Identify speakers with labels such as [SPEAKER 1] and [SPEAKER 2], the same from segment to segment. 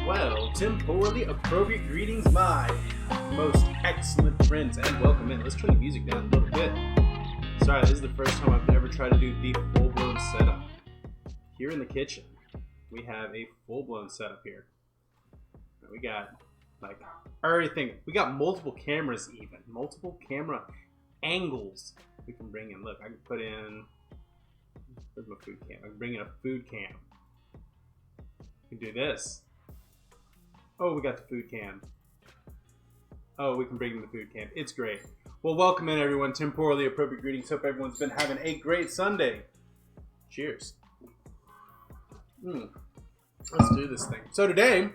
[SPEAKER 1] Well, temporally appropriate greetings, my most excellent friends, and welcome in. Let's turn the music down a little bit. Sorry, this is the first time I've ever tried to do the full-blown setup. Here in the kitchen, we have a full-blown setup here. We got, like, everything. We got multiple cameras even. Multiple camera angles we can bring in. Look, I can put in... Where's my food cam? I can bring in a food cam. We can do this. Oh, we got the food cam. Oh, we can bring in the food cam. It's great. Well, welcome in, everyone. Temporally appropriate greetings. Hope everyone's been having a great Sunday. Cheers. Let's do this thing. So today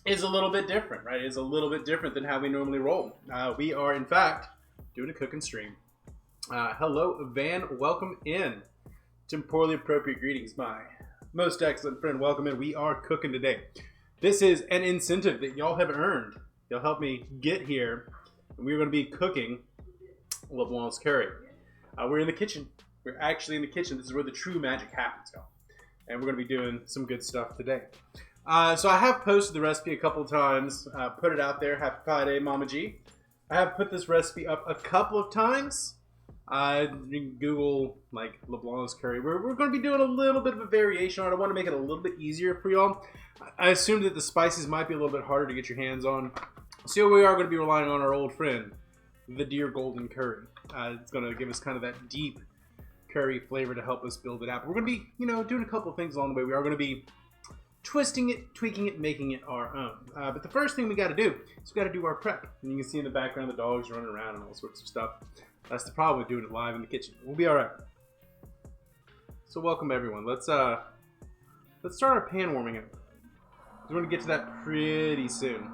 [SPEAKER 1] is a little bit different, right? It's a little bit different than how we normally roll. We are, in fact, doing a cooking stream. Hello, Van. Welcome in. Temporally appropriate greetings, my most excellent friend. Welcome in. We are cooking today. This is an incentive that y'all have earned. Y'all helped me get here. And we're going to be cooking Leblanc's curry. We're in the kitchen. We're actually in the kitchen. This is where the true magic happens, y'all. And we're going to be doing some good stuff today. So I have posted the recipe a couple of times. Put it out there. Happy Pie Day, Mama G. I have put this recipe up a couple of times. You can Google like Leblanc's curry. We're going to be doing a little bit of a variation on it. I want to make it a little bit easier for y'all. I assumed that the spices might be a little bit harder to get your hands on. So we are going to be relying on our old friend, the Dear Golden Curry. It's going to give us kind of that deep curry flavor to help us build it out. But we're going to be, doing a couple of things along the way. We are going to be twisting it, tweaking it, making it our own. But the first thing we got to do is we got to do our prep. And you can see in the background the dogs running around and all sorts of stuff. That's the problem with doing it live in the kitchen. We'll be all right. So welcome everyone. Let's start our pan warming up. We're going to get to that pretty soon.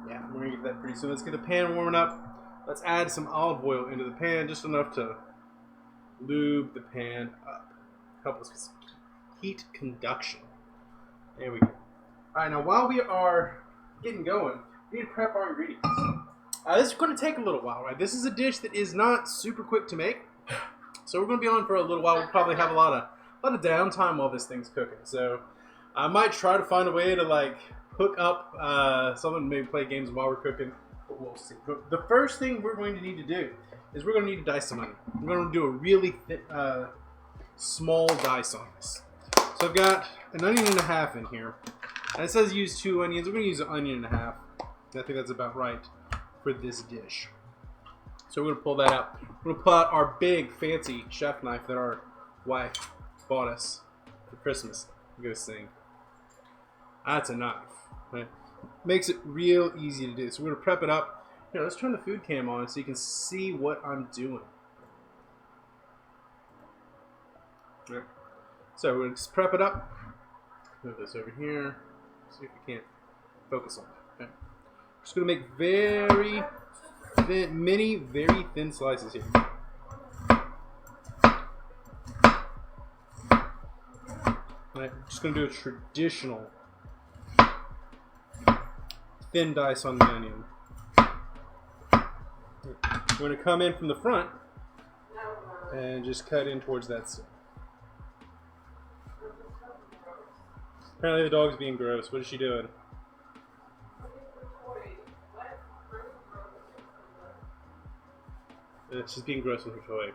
[SPEAKER 1] Yeah, we're going to get to that pretty soon. Let's get the pan warming up. Let's add some olive oil into the pan, just enough to lube the pan up. Help us with some heat conduction. There we go. All right, now while we are getting going, we need to prep our ingredients. This is going to take a little while, right? This is a dish that is not super quick to make, so we're going to be on for a little while. We'll probably have a lot of downtime while this thing's cooking. So I might try to find a way to like hook up someone, maybe play games while we're cooking, but we'll see. But the first thing we're going to need to do is we're going to need to dice some onion. We're going to do a really small dice on this. So I've got an onion and a half in here. And it says use 2 onions. We're going to use an onion and a half. I think that's about right for this dish. So we're going to pull that out. We're going to pull out our big fancy chef knife that our wife bought us for Christmas. Look at this thing. That's a knife. Right? Makes it real easy to do. So we're going to prep it up. Here, let's turn the food cam on so you can see what I'm doing. Right. So we're going to just prep it up. Move this over here. See if we can't focus on it. Okay. Just going to make very thin slices here. Right, I'm just going to do a traditional thin dice on the onion. We're going to come in from the front and just cut in towards that side. Apparently the dog's being gross. What is she doing? She's being gross with her toy.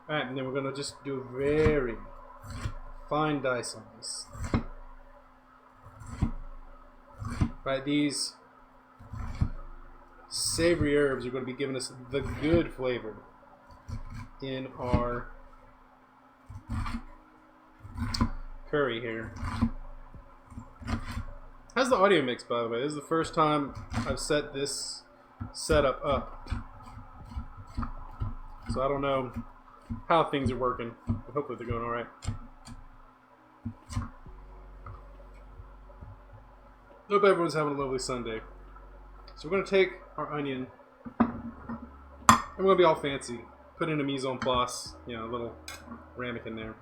[SPEAKER 1] Alright, and then we're going to just do a very fine dice on this. Right, these savory herbs are going to be giving us the good flavor in our curry here. How's the audio mix, by the way? This is the first time I've set this setup up. So I don't know how things are working, but hopefully they're going all right. Hope everyone's having a lovely Sunday. So we're going to take our onion, and we're going to be all fancy. Put in a mise en place, a little ramekin there.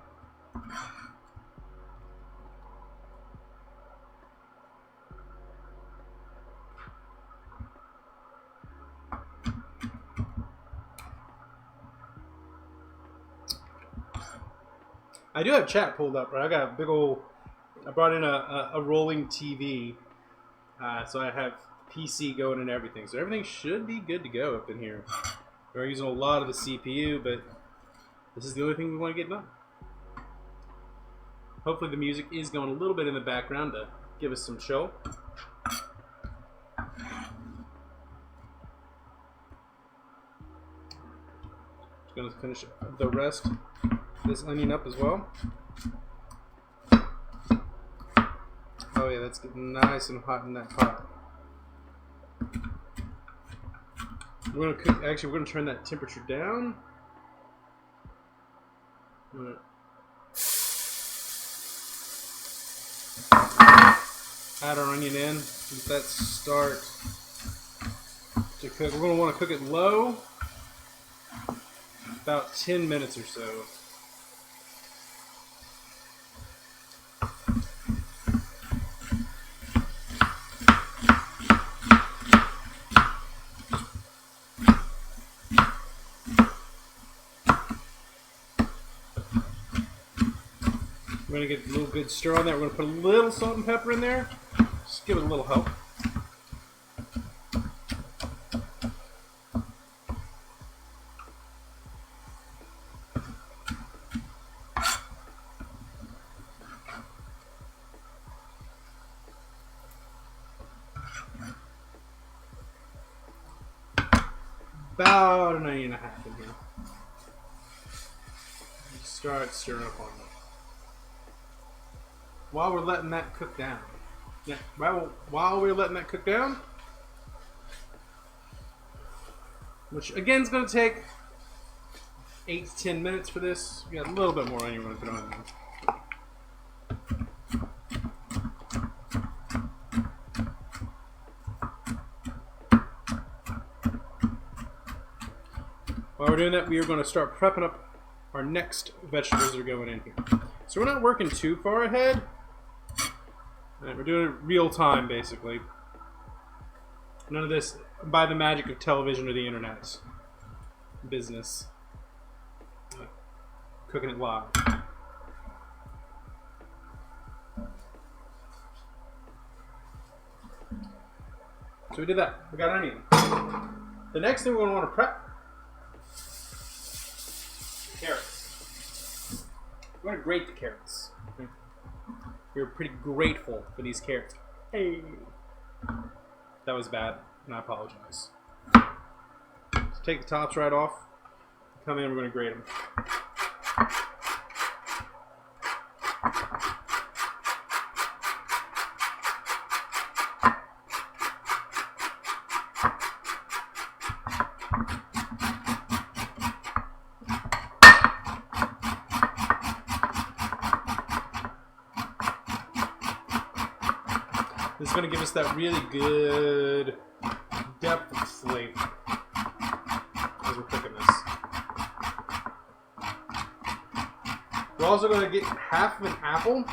[SPEAKER 1] I do have chat pulled up, right? I got a big old I brought in a rolling TV, so I have PC going and everything. So everything should be good to go up in here. We're using a lot of the CPU, but this is the only thing we want to get done. Hopefully the music is going a little bit in the background to give us some show. Just going to finish the rest of this onion up as well. Oh yeah, that's getting nice and hot in that pot. We're going to cook. Actually, we're going to turn that temperature down. Add our onion in. Let that start to cook. We're going to want to cook it low, about 10 minutes or so. We're going to get a little good stir on that. We're going to put a little salt and pepper in there. Just give it a little help. About an onion and a half in here. Start stirring up on it. While we're letting that cook down. Yeah, while we're letting that cook down, which again is going to take 8 to 10 minutes for this. We got a little bit more onion we're going to put on there. While we're doing that, we are going to start prepping up our next vegetables that are going in here. So we're not working too far ahead. Right, we're doing it real time, basically. None of this by the magic of television or the internet business. Cooking it live. So we did that. We got onion. The next thing we're going to want to prep: carrots. We're going to grate the carrots. We're pretty grateful for these carrots. Hey, that was bad, and I apologize. So take the tops right off. Come in, we're going to grate them. This is going to give us that really good depth of flavor as we're cooking this. We're also going to get half of an apple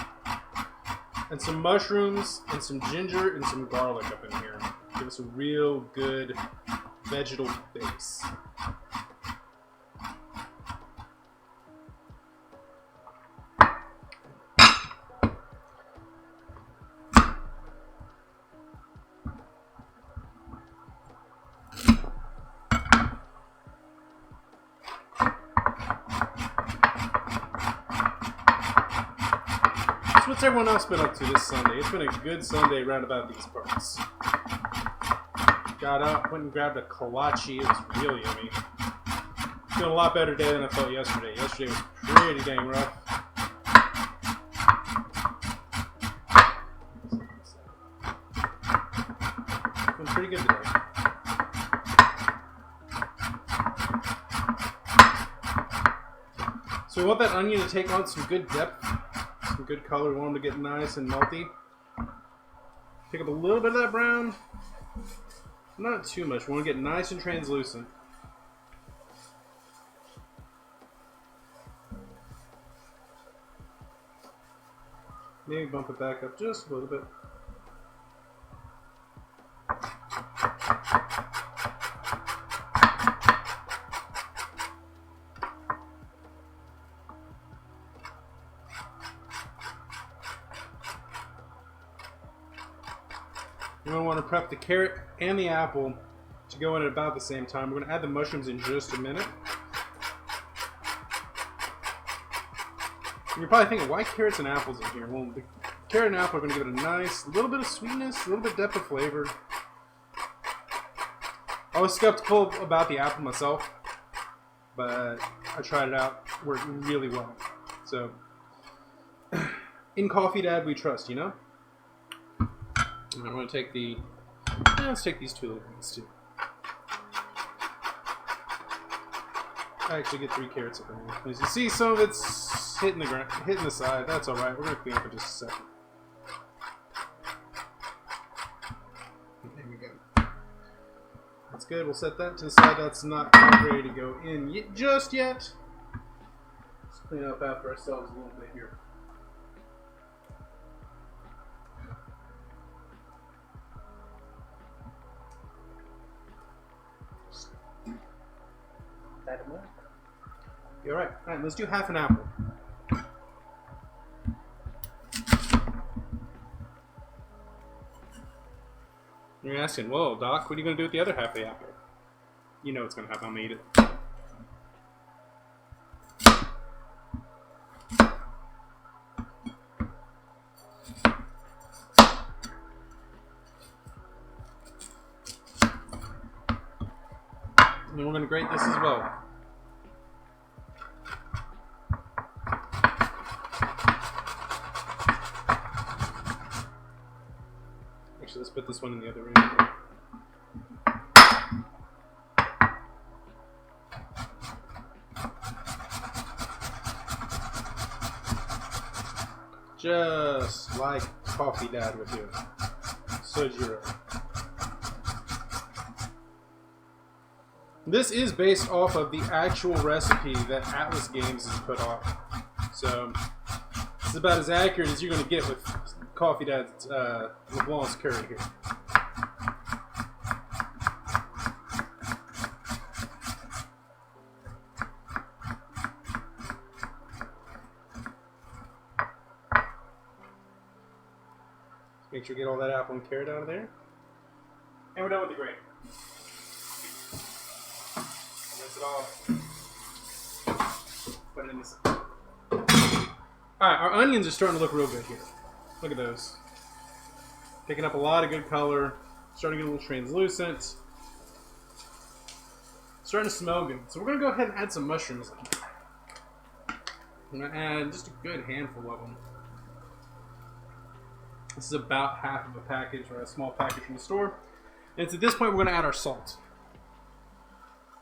[SPEAKER 1] and some mushrooms and some ginger and some garlic up in here. Give us a real good vegetable base. What's everyone else been up to this Sunday? It's been a good Sunday round about these parts. Got up, went and grabbed a kolache. It was real yummy. Feeling a lot better day than I felt yesterday. Yesterday was pretty dang rough. Been pretty good today. So we want that onion to take on some good depth. Good color. We want them to get nice and melty. Pick up a little bit of that brown. Not too much. We want to get nice and translucent. Maybe bump it back up just a little bit. You're going to want to prep the carrot and the apple to go in at about the same time. We're going to add the mushrooms in just a minute. And you're probably thinking, why carrots and apples in here? Well, the carrot and apple are going to give it a nice little bit of sweetness, a little bit of depth of flavor. I was skeptical about the apple myself, but I tried it out. It worked really well. So, in Coffee Dad we trust, you know? And I'm going to take the... let's take these two little ones too. I actually get 3 carrots up in there. As you see, some of it's hitting the ground, hitting the side. That's alright. We're going to clean up in just a second. There we go. That's good. We'll set that to the side. That's not ready to go in just yet. Let's clean up after ourselves a little bit here. You're right. All right, let's do half an apple. You're asking, whoa, Doc, what are you going to do with the other half of the apple? You know what's going to happen. I'm going to eat it. And then we're going to grate this as well. Actually, let's put this one in the other room. Just like Coffee Dad would do. Sojiro. This is based off of the actual recipe that Atlas Games has put off. So, it's about as accurate as you're going to get with Coffee Dad's Leblanc's curry here. Make sure you get all that apple and carrot out of there. And we're done with the grating. Rinse it off. Put it in this. Alright, our onions are starting to look real good here. Look at those. Picking up a lot of good color. Starting to get a little translucent. Starting to smell good. So we're going to go ahead and add some mushrooms in. I'm going to add just a good handful of them. This is about half of a package, or a small package from the store. And it's at this point we're going to add our salt.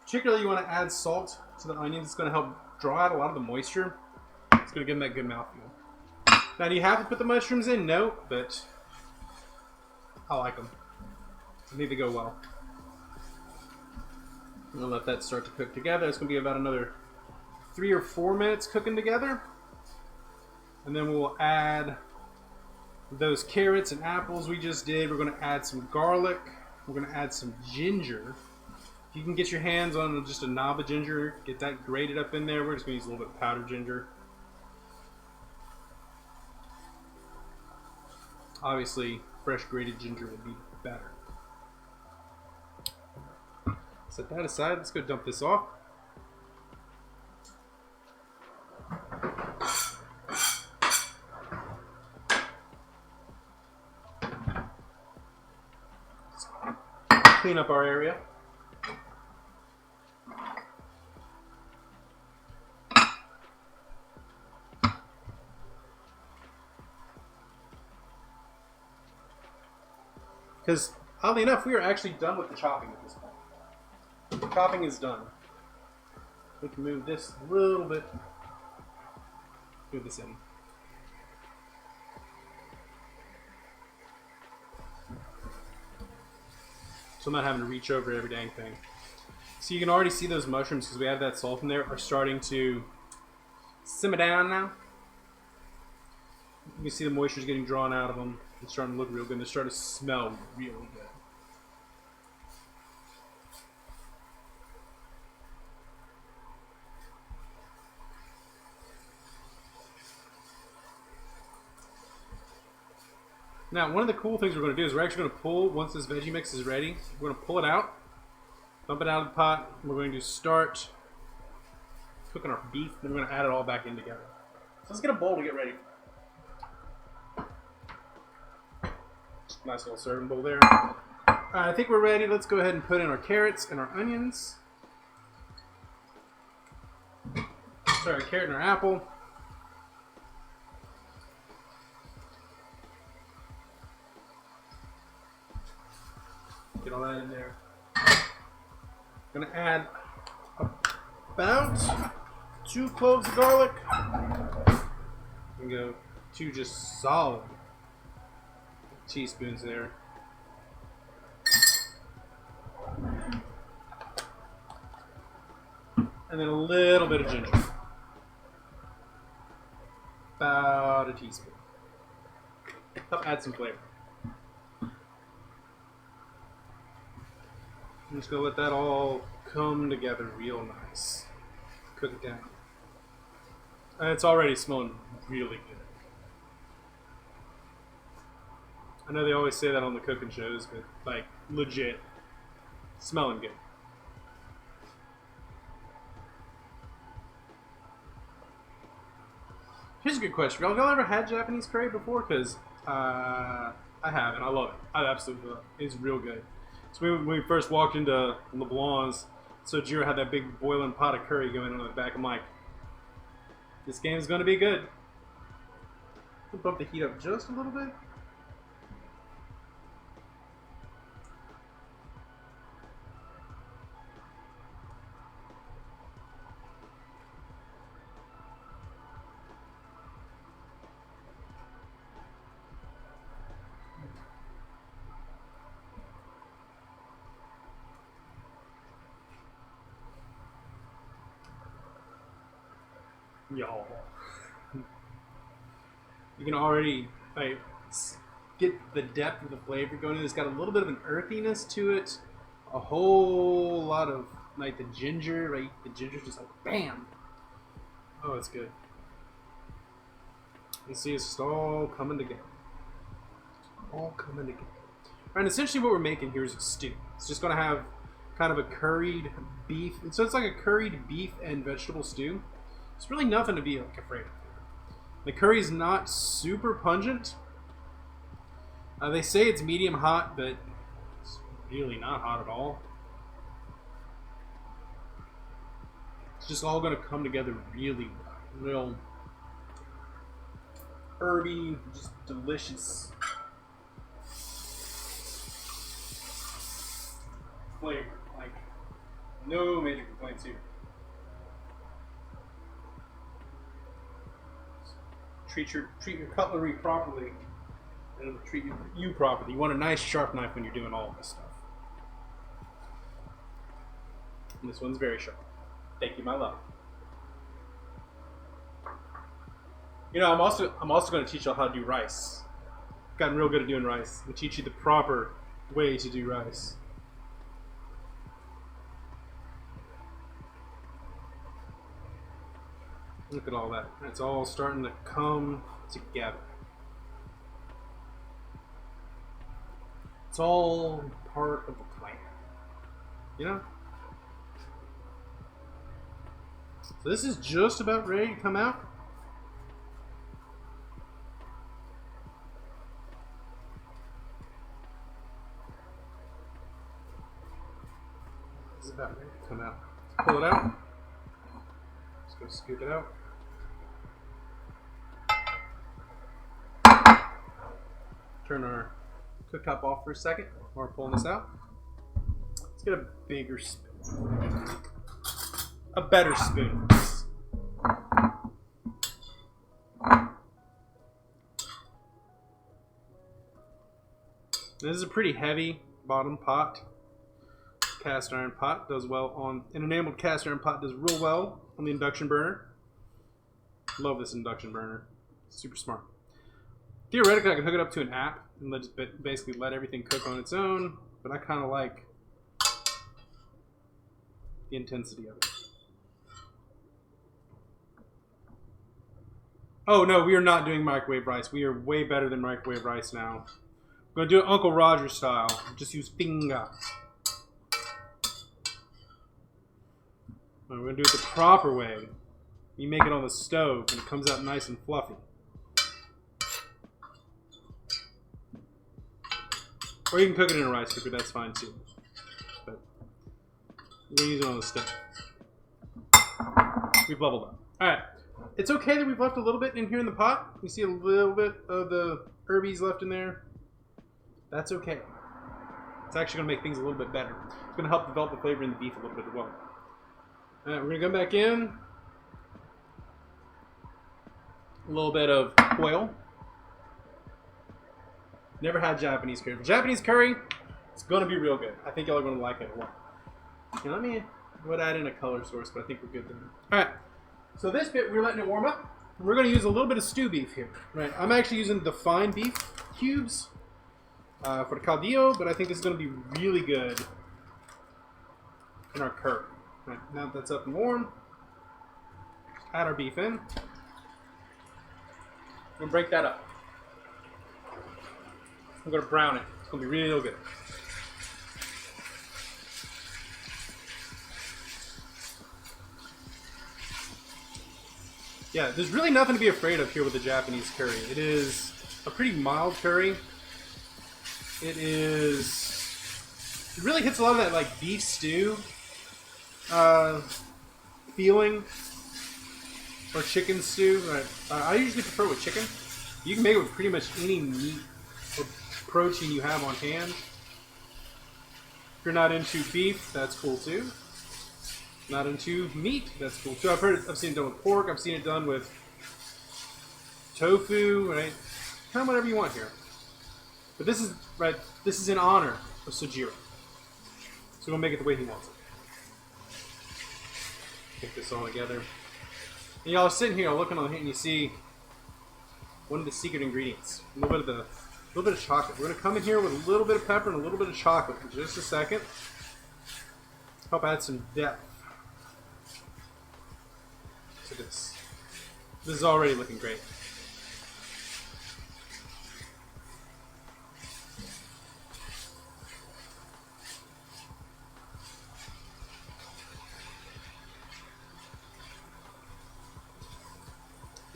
[SPEAKER 1] Particularly you want to add salt to the onions. It's going to help draw out a lot of the moisture. It's going to give them that good mouthfeel. Now, do you have to put the mushrooms in? No, but I like them. I think they go well. I'm going to let that start to cook together. It's going to be about another 3 or 4 minutes cooking together. And then we'll add those carrots and apples we just did. We're going to add some garlic. We're going to add some ginger. If you can get your hands on just a knob of ginger, get that grated up in there. We're just going to use a little bit of powdered ginger. Obviously, fresh grated ginger would be better. Set that aside. Let's go dump this off. Clean up our area. Because, oddly enough, we are actually done with the chopping at this point. The chopping is done. We can move this a little bit. Move this in. So I'm not having to reach over every dang thing. So you can already see those mushrooms, because we added that salt in there, are starting to simmer down now. You can see the moisture is getting drawn out of them. It's starting to look real good. They're starting to smell really good. Now, one of the cool things we're going to do is we're actually going to pull, once this veggie mix is ready, we're going to pull it out, dump it out of the pot, and we're going to start cooking our beef, then we're going to add it all back in together. So let's get a bowl to get ready. Nice little serving bowl there. I think we're ready. Let's go ahead and put in our carrots and our onions. Sorry, carrot and our apple. Get all that in there. Gonna add about 2 cloves of garlic. And go 2 just solid teaspoons there. And then a little bit of ginger. About a teaspoon. Help add some flavor. I'm just gonna let that all come together real nice. Cook it down. And it's already smelling really good. I know they always say that on the cooking shows, but like legit, smelling good. Here's a good question. Y'all ever had Japanese curry before? Because I have, and I love it. I absolutely love it. It's real good. So when we first walked into Leblanc's, so Jiro had that big boiling pot of curry going on in the back. I'm like, this game's going to be good. We'll bump the heat up just a little bit. Y'all, you can already like get the depth of the flavor going. It's got a little bit of an earthiness to it, a whole lot of like the ginger. Right, the ginger's just like bam. Oh, it's good. You see, it's just all coming together. All coming together. All right, and essentially what we're making here is a stew. It's just gonna have kind of a curried beef. So it's like a curried beef and vegetable stew. It's really nothing to be like afraid of. The curry's not super pungent. They say it's medium hot, but it's really not hot at all. It's just all going to come together really well. Real herby, just delicious flavor. Like, no major complaints here. Treat your cutlery properly, and it'll treat you properly. You want a nice sharp knife when you're doing all of this stuff. And this one's very sharp. Thank you, my love. You know, I'm also going to teach y'all how to do rice. I've gotten real good at doing rice. I'm going to teach you the proper way to do rice. Look at all that. It's all starting to come together. It's all part of the plan. You know? So this is just about ready to come out. This is about ready to come out. Let's pull it out. Just go scoop it out. Turn our cooktop off for a second while we're pulling this out. Let's get a bigger spoon. A better spoon. This is a pretty heavy bottom pot. Cast iron pot does well on an enameled cast iron pot does real well on the induction burner. Love this induction burner. Super smart. Theoretically, I could hook it up to an app and just basically let everything cook on its own, but I kind of like the intensity of it. Oh no, we are not doing microwave rice. We are way better than microwave rice now. We're gonna do it Uncle Roger style. Just use finger. We're gonna do it the proper way. You make it on the stove and it comes out nice and fluffy. Or you can cook it in a rice cooker, that's fine too. But we're gonna use it on the stove. We've leveled up. Alright. It's okay that we've left a little bit in here in the pot. You see a little bit of the herbies left in there. That's okay. It's actually gonna make things a little bit better. It's gonna help develop the flavor in the beef a little bit as well. Alright, we're gonna come back in. A little bit of oil. Never had Japanese curry. Japanese curry, it's gonna be real good. I think y'all are gonna like it a lot. And let me add in a color source, but I think we're good there. Alright, so this bit we're letting it warm up. We're gonna use a little bit of stew beef here. Right, I'm actually using the fine beef cubes for the caldillo, but I think this is gonna be really good in our curry. Right, now that that's up and warm, just add our beef in. I'm gonna break that up. I'm gonna brown it. It's gonna be real good. Yeah, there's really nothing to be afraid of here with the Japanese curry. It is a pretty mild curry. It really hits a lot of that like beef stew feeling, or chicken stew. Right? I usually prefer it with chicken. You can make it with pretty much any meat or protein you have on hand. If you're not into beef, that's cool too. Not into meat, that's cool too. I've seen it done with pork. I've seen it done with tofu. Right, kind of whatever you want here. But this is right. This is in honor of Sojiro, so we'll make it the way he wants it. Get this all together. And y'all are sitting here looking on here, and you see one of the secret ingredients. A little bit of chocolate. We're gonna come in here with a little bit of pepper and a little bit of chocolate in just a second. Help add some depth to this. This is already looking great.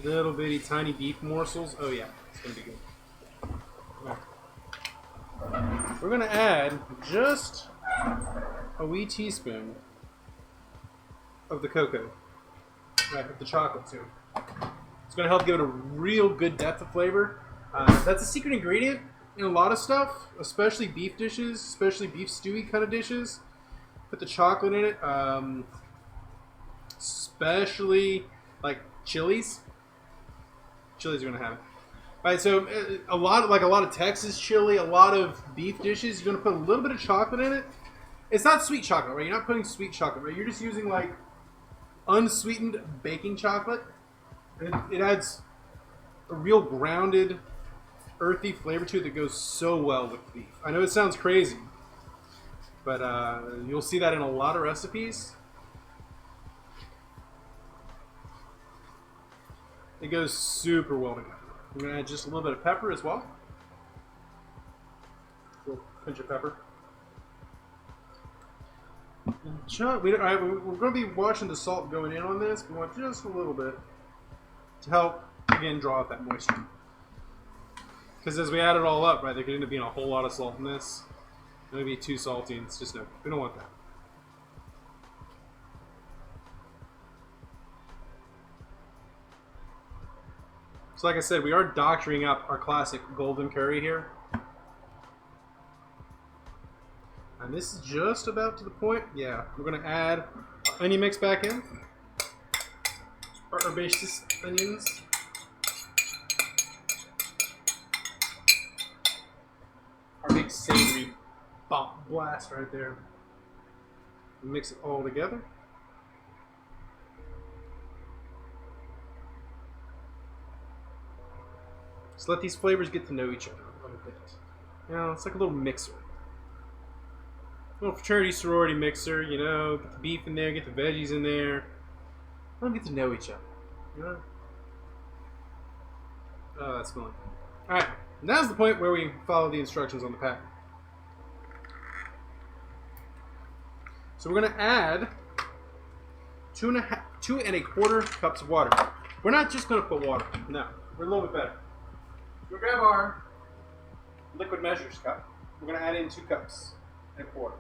[SPEAKER 1] Little bitty tiny beef morsels. Oh yeah, it's gonna be good. We're gonna add just a wee teaspoon of the cocoa, right, with the chocolate too. It's gonna help give it a real good depth of flavor. That's a secret ingredient in a lot of stuff, especially beef dishes, especially beef stewy kind of dishes. Put the chocolate in it, especially like chilies. Chilies are gonna have it. All right, so a lot of Texas chili, a lot of beef dishes, you're gonna put a little bit of chocolate in it. It's not sweet chocolate, right? You're not putting sweet chocolate, right? You're just using like unsweetened baking chocolate, and it adds a real grounded, earthy flavor to it that goes so well with beef. I know it sounds crazy, but you'll see that in a lot of recipes. It goes super well together. I'm going to add just a little bit of pepper as well. A little pinch of pepper. We're going to be watching the salt going in on this. We want just a little bit to help, again, draw out that moisture. Because as we add it all up, right, there could end up being a whole lot of salt in this. It may be too salty, and it's just no, we don't want that. So like I said, we are doctoring up our classic golden curry here. And this is just about to the point. Yeah, we're going to add our onion mix back in. Our herbaceous onions. Our big savory blast right there. Mix it all together. Just let these flavors get to know each other a little bit. You know, it's like a little mixer. A little fraternity sorority mixer, you know, get the beef in there, get the veggies in there. Let them get to know each other, you know? Oh, that's smelling. Alright, now's the point where we follow the instructions on the pack. So we're going to add 2.25 cups of water. We're not just going to put water. No, we're a little bit better. We'll grab our liquid measures cup. We're going to add in 2 cups and a quarter.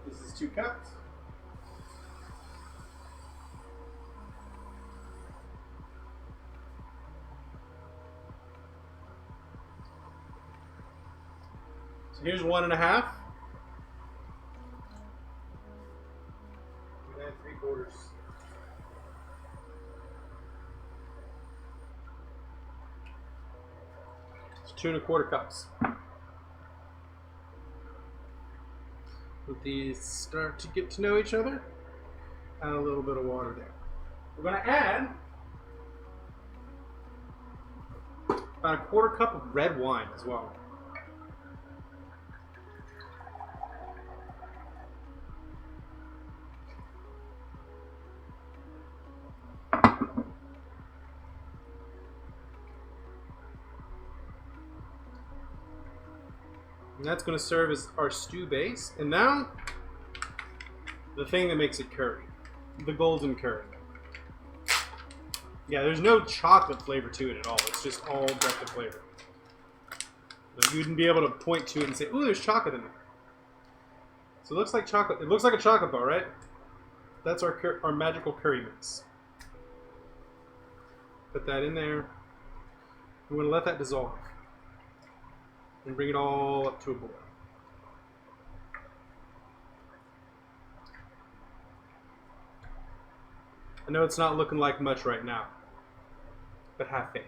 [SPEAKER 1] This is 2 cups. So here's 1.5. Add 3/4. It's 2.25 cups. Let these start to get to know each other. Add a little bit of water there. We're going to add about 1/4 cup of red wine as well. And that's going to serve as our stew base. And now, the thing that makes it curry. The golden curry. Yeah, there's no chocolate flavor to it at all. It's just all breakfast flavor. So you wouldn't be able to point to it and say, ooh, there's chocolate in there. So it looks like chocolate. It looks like a chocolate bar, right? That's our magical curry mix. Put that in there. We're going to let that dissolve. And bring it all up to a boil. I know it's not looking like much right now, but have faith.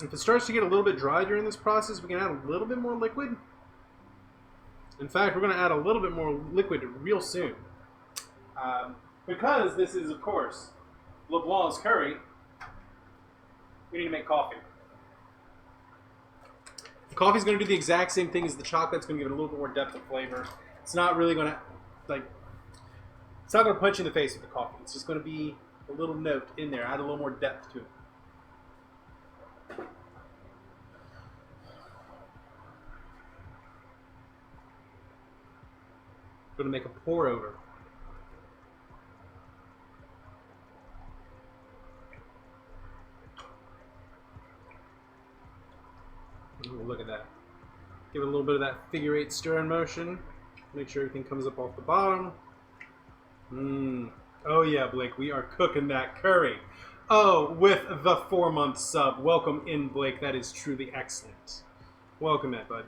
[SPEAKER 1] If it starts to get a little bit dry during this process, we can add a little bit more liquid. In fact, we're going to add a little bit more liquid real soon. Because this is, of course, Leblanc's curry, we need to make coffee. The coffee's going to do the exact same thing as the chocolate. It's going to give it a little bit more depth of flavor. It's not really going to, it's not going to punch you in the face with the coffee. It's just going to be a little note in there, add a little more depth to it. Going to make a pour over. Ooh, look at that. Give it a little bit of that figure 8 stirring motion. Make sure everything comes up off the bottom. Oh yeah, Blake, we are cooking that curry. Oh, with the 4-month sub. Welcome in, Blake. That is truly excellent. Welcome in, bud.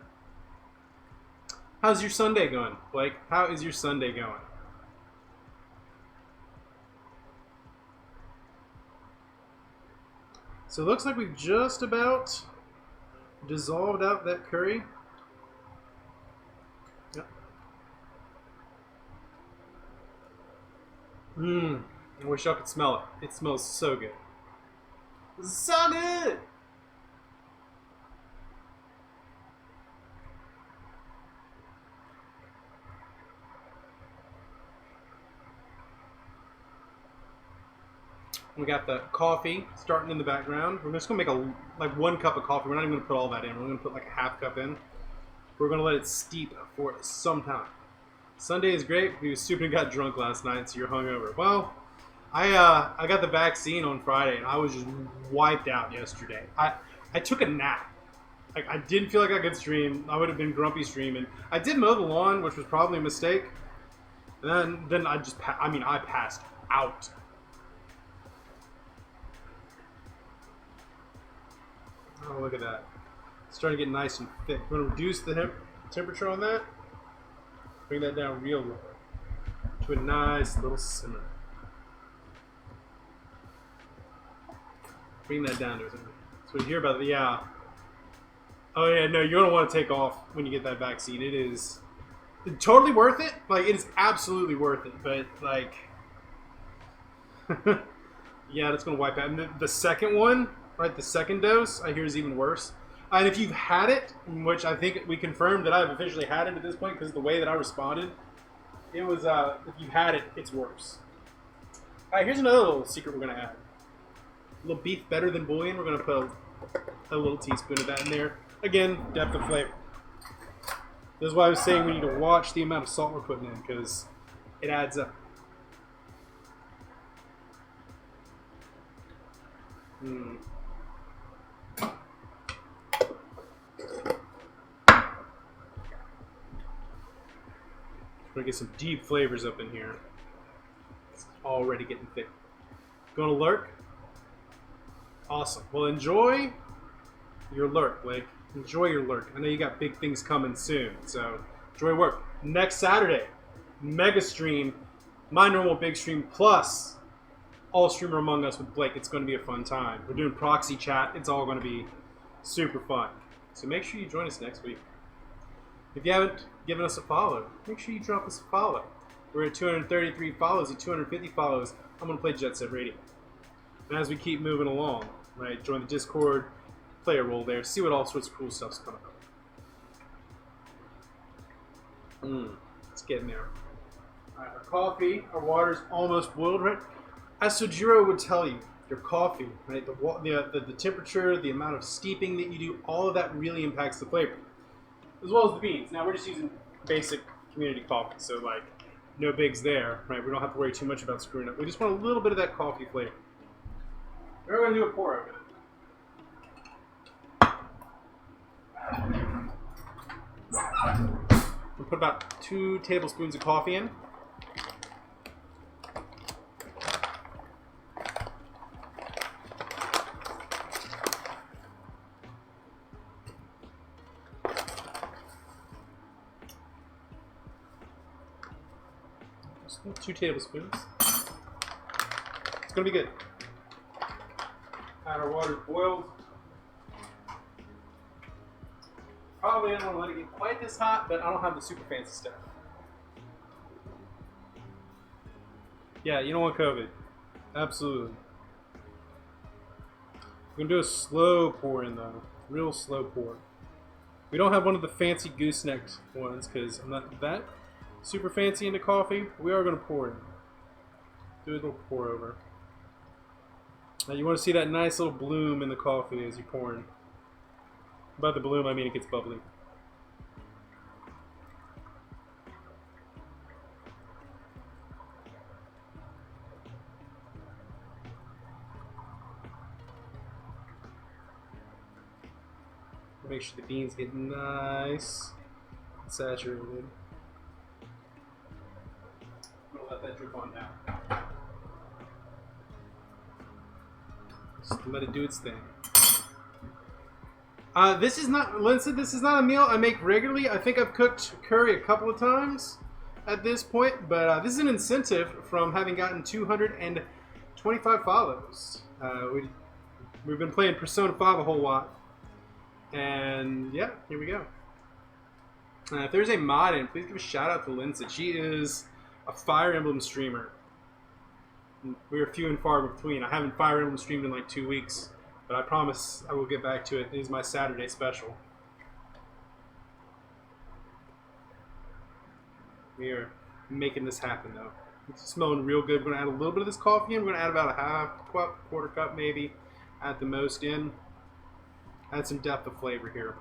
[SPEAKER 1] How's your Sunday going, Blake? How is your Sunday going? So it looks like we've just about dissolved out that curry. Yep. I wish y'all could smell it. It smells so good. So good! We got the coffee starting in the background. We're just going to make 1 cup of coffee. We're not even going to put all that in. We're going to put like a 1/2 cup in. We're going to let it steep for some time. Sunday is great. We was stupid and got drunk last night, so you're hungover. Well, I got the vaccine on Friday, and I was just wiped out yesterday. I took a nap. Like, I didn't feel like I could stream. I would have been grumpy streaming. I did mow the lawn, which was probably a mistake. And then I just, I passed out. Oh, look at that. It's starting to get nice and thick. We're going to reduce the temperature on that. Bring that down real low to a nice little simmer. Bring that down to a simmer. So we hear about it. Yeah. Oh, yeah. No, you're going to want to take off when you get that vaccine. It is totally worth it. Like, it is absolutely worth it. But, like, yeah, that's going to wipe out. And the second one, right, the second dose, I hear is even worse. And if you've had it, which I think we confirmed that I've officially had it at this point because of the way that I responded, it was, if you've had it, it's worse. Alright, here's another little secret we're going to add. A little beef better than bouillon. We're going to put a little teaspoon of that in there. Again, depth of flavor. This is why I was saying we need to watch the amount of salt we're putting in because it adds up. We're going to get some deep flavors up in here. It's already getting thick. Going to lurk? Awesome. Well, enjoy your lurk, Blake. Enjoy your lurk. I know you got big things coming soon, so enjoy work. Next Saturday, mega stream, my normal big stream, plus all streamer Among Us with Blake. It's going to be a fun time. We're doing proxy chat. It's all going to be super fun. So make sure you join us next week. If you haven't given us a follow, make sure you drop us a follow. We're at 233 follows, at 250 follows, I'm going to play Jet Set Radio. And as we keep moving along, right, join the Discord, play a role there, see what all sorts of cool stuff's coming up. It's getting there. Alright, our coffee, our water's almost boiled, right? As Sojiro would tell you, your coffee, right, the temperature, the amount of steeping that you do, all of that really impacts the flavor. As well as the beans. Now we're just using basic community coffee, so like no bigs there, right? We don't have to worry too much about screwing up. We just want a little bit of that coffee flavor. We're going to do a pour over it. We'll put about 2 tablespoons of coffee in. Just 2 tablespoons. It's going to be good. Our water's boiled. Probably don't want to let it get quite this hot, but I don't have the super fancy stuff. Yeah, you don't want COVID. Absolutely. We're going to do a slow pour in though. Real slow pour. We don't have one of the fancy goosenecked ones because I'm not that super fancy into coffee. We are going to pour in. Do a little pour over. Now you want to see that nice little bloom in the coffee as you're pouring. By the bloom, I mean it gets bubbly. Make sure the beans get nice and saturated. I'm going to let that drip on now. Just let it do its thing. This is not, Lindsay, this is not a meal I make regularly. I think I've cooked curry a couple of times at this point, but this is an incentive from having gotten 225 follows. We've been playing Persona 5 a whole lot. And yeah, here we go. If there's a mod in, please give a shout out to Lindsay. She is a Fire Emblem streamer. We're few and far between. I haven't Fire Emblem streamed in like 2 weeks. But I promise I will get back to it. It is my Saturday special. We are making this happen, though. It's smelling real good. We're going to add a little bit of this coffee in. We're going to add about a half cup, quarter cup maybe, at the most in. Add some depth of flavor here.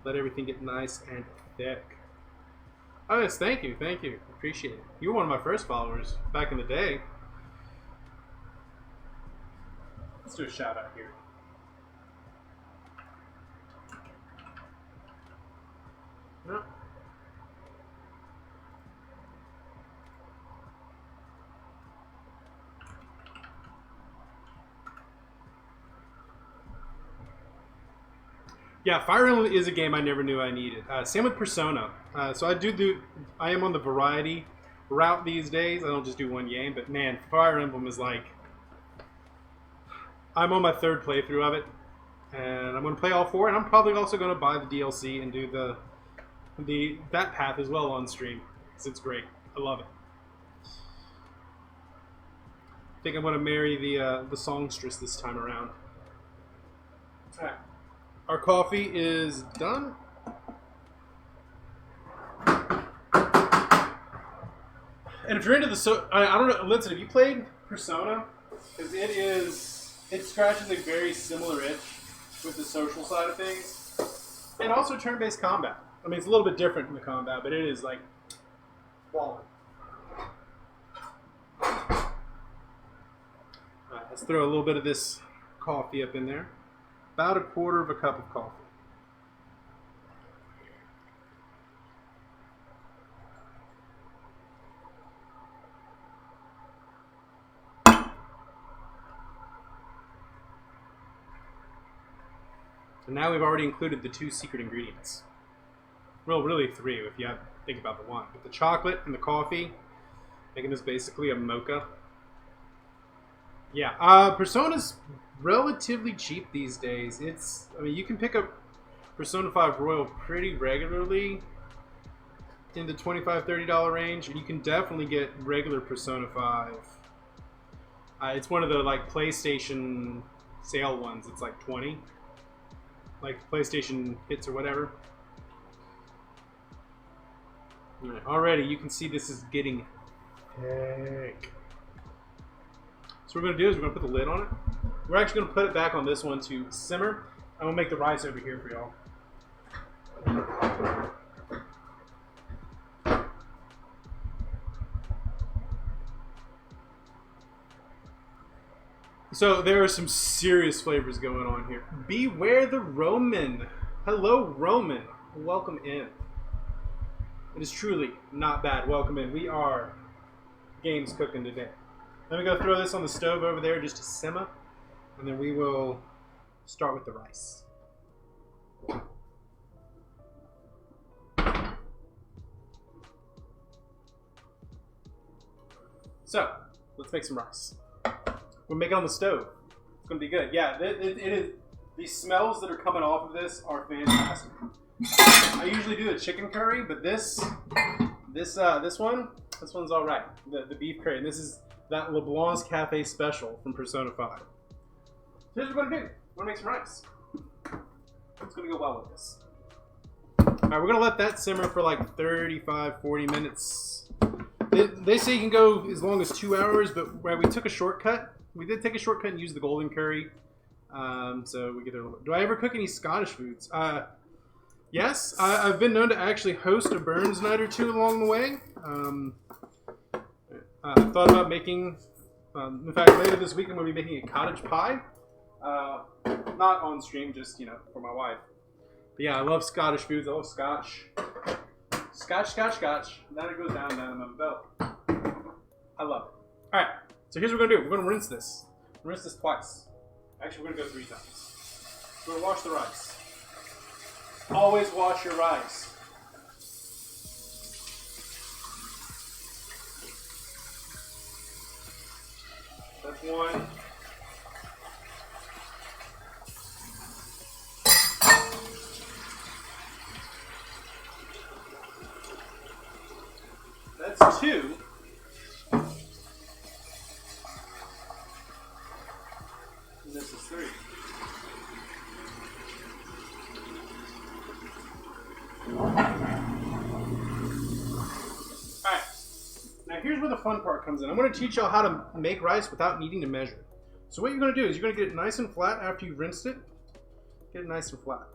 [SPEAKER 1] Let everything get nice and thick. Oh, yes, thank you, thank you. Appreciate it. You were one of my first followers back in the day. Let's do a shout out here. No. Yeah, Fire Emblem is a game I never knew I needed. Same with Persona. So I am on the variety route these days. I don't just do one game, but man, Fire Emblem is like, I'm on my 3rd playthrough of it, and I'm going to play all 4, and I'm probably also going to buy the DLC and do that path as well on stream, because it's great. I love it. I think I'm going to marry the songstress this time around. All right. Our coffee is done. And if you're into the I don't know, Linton, have you played Persona? Because it scratches a very similar itch with the social side of things, and also turn-based combat. I mean, it's a little bit different in the combat, but it is like balling. All right, let's throw a little bit of this coffee up in there. About a quarter of a cup of coffee. So now we've already included the 2 secret ingredients. Well, really 3 if you have to think about the one. But the chocolate and the coffee, making this basically a mocha. Yeah, Persona's relatively cheap these days. I mean, you can pick up Persona 5 Royal pretty regularly in the $25, $30 range, and you can definitely get regular Persona 5. It's one of the like PlayStation sale ones. It's like 20, like PlayStation Hits or whatever. All right, already you can see this is getting thick. So what we're going to do is we're going to put the lid on it. We're actually going to put it back on this one to simmer. I'm going to make the rice over here for y'all. So there are some serious flavors going on here. Beware the Roman. Hello, Roman. Welcome in. It is truly not bad. Welcome in. We are games cooking today. Let me go throw this on the stove over there just to simmer, and then we will start with the rice. So, let's make some rice. We'll make it on the stove. It's going to be good. Yeah, it is. These smells that are coming off of this are fantastic. I usually do the chicken curry, but this one's all right. The beef curry, and this is that Leblanc's Cafe Special from Persona 5. So here's what we're going to do. We're going to make some rice. It's going to go well with this. Alright, we're going to let that simmer for like 35, 40 minutes. They say you can go as long as 2 hours, but we took a shortcut. We did take a shortcut and use the golden curry. So we get there. Do I ever cook any Scottish foods? Yes, I've been known to actually host a Burns night or 2 along the way. I thought about making, in fact, later this week I'm going to be making a cottage pie. Not on stream, just, for my wife. But yeah, I love Scottish foods. I love Scotch. Scotch. Then it goes down in my belt. I love it. Alright, so here's what we're going to do. We're going to rinse this. Rinse this twice. Actually, we're going to go 3 times. We're going to wash the rice. Always wash your rice. That's one. That's 2. And this is 3. Alright, now here's where the fun part comes in. I'm going to teach y'all how to make rice without needing to measure. So what you're going to do is you're going to get it nice and flat after you've rinsed it. Get it nice and flat.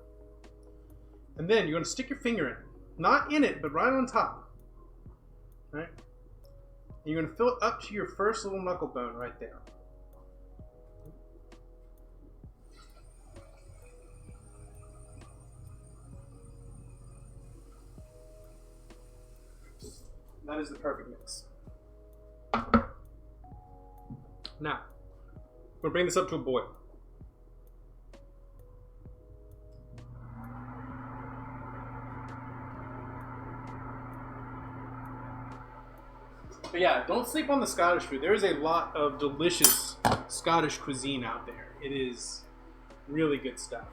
[SPEAKER 1] And then you're going to stick your finger in. Not in it, but right on top. Alright? And you're going to fill it up to your first little knuckle bone right there. That is the perfect mix. Now, we're going to bring this up to a boil. But yeah, don't sleep on the Scottish food. There is a lot of delicious Scottish cuisine out there. It is really good stuff.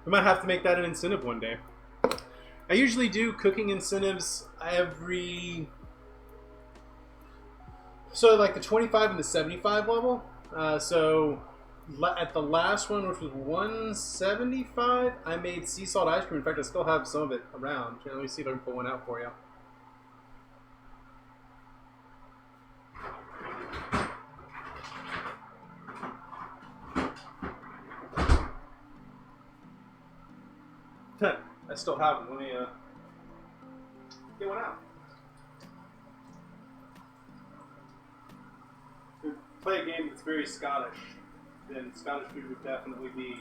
[SPEAKER 1] We might have to make that an incentive one day. I usually do cooking incentives so like the 25 and the 75 level. So at the last one, which was 175, I made sea salt ice cream. In fact, I still have some of it around. Let me see if I can pull one out for you. I still have them. Let me get one out. To play a game that's very Scottish, then Scottish food would definitely be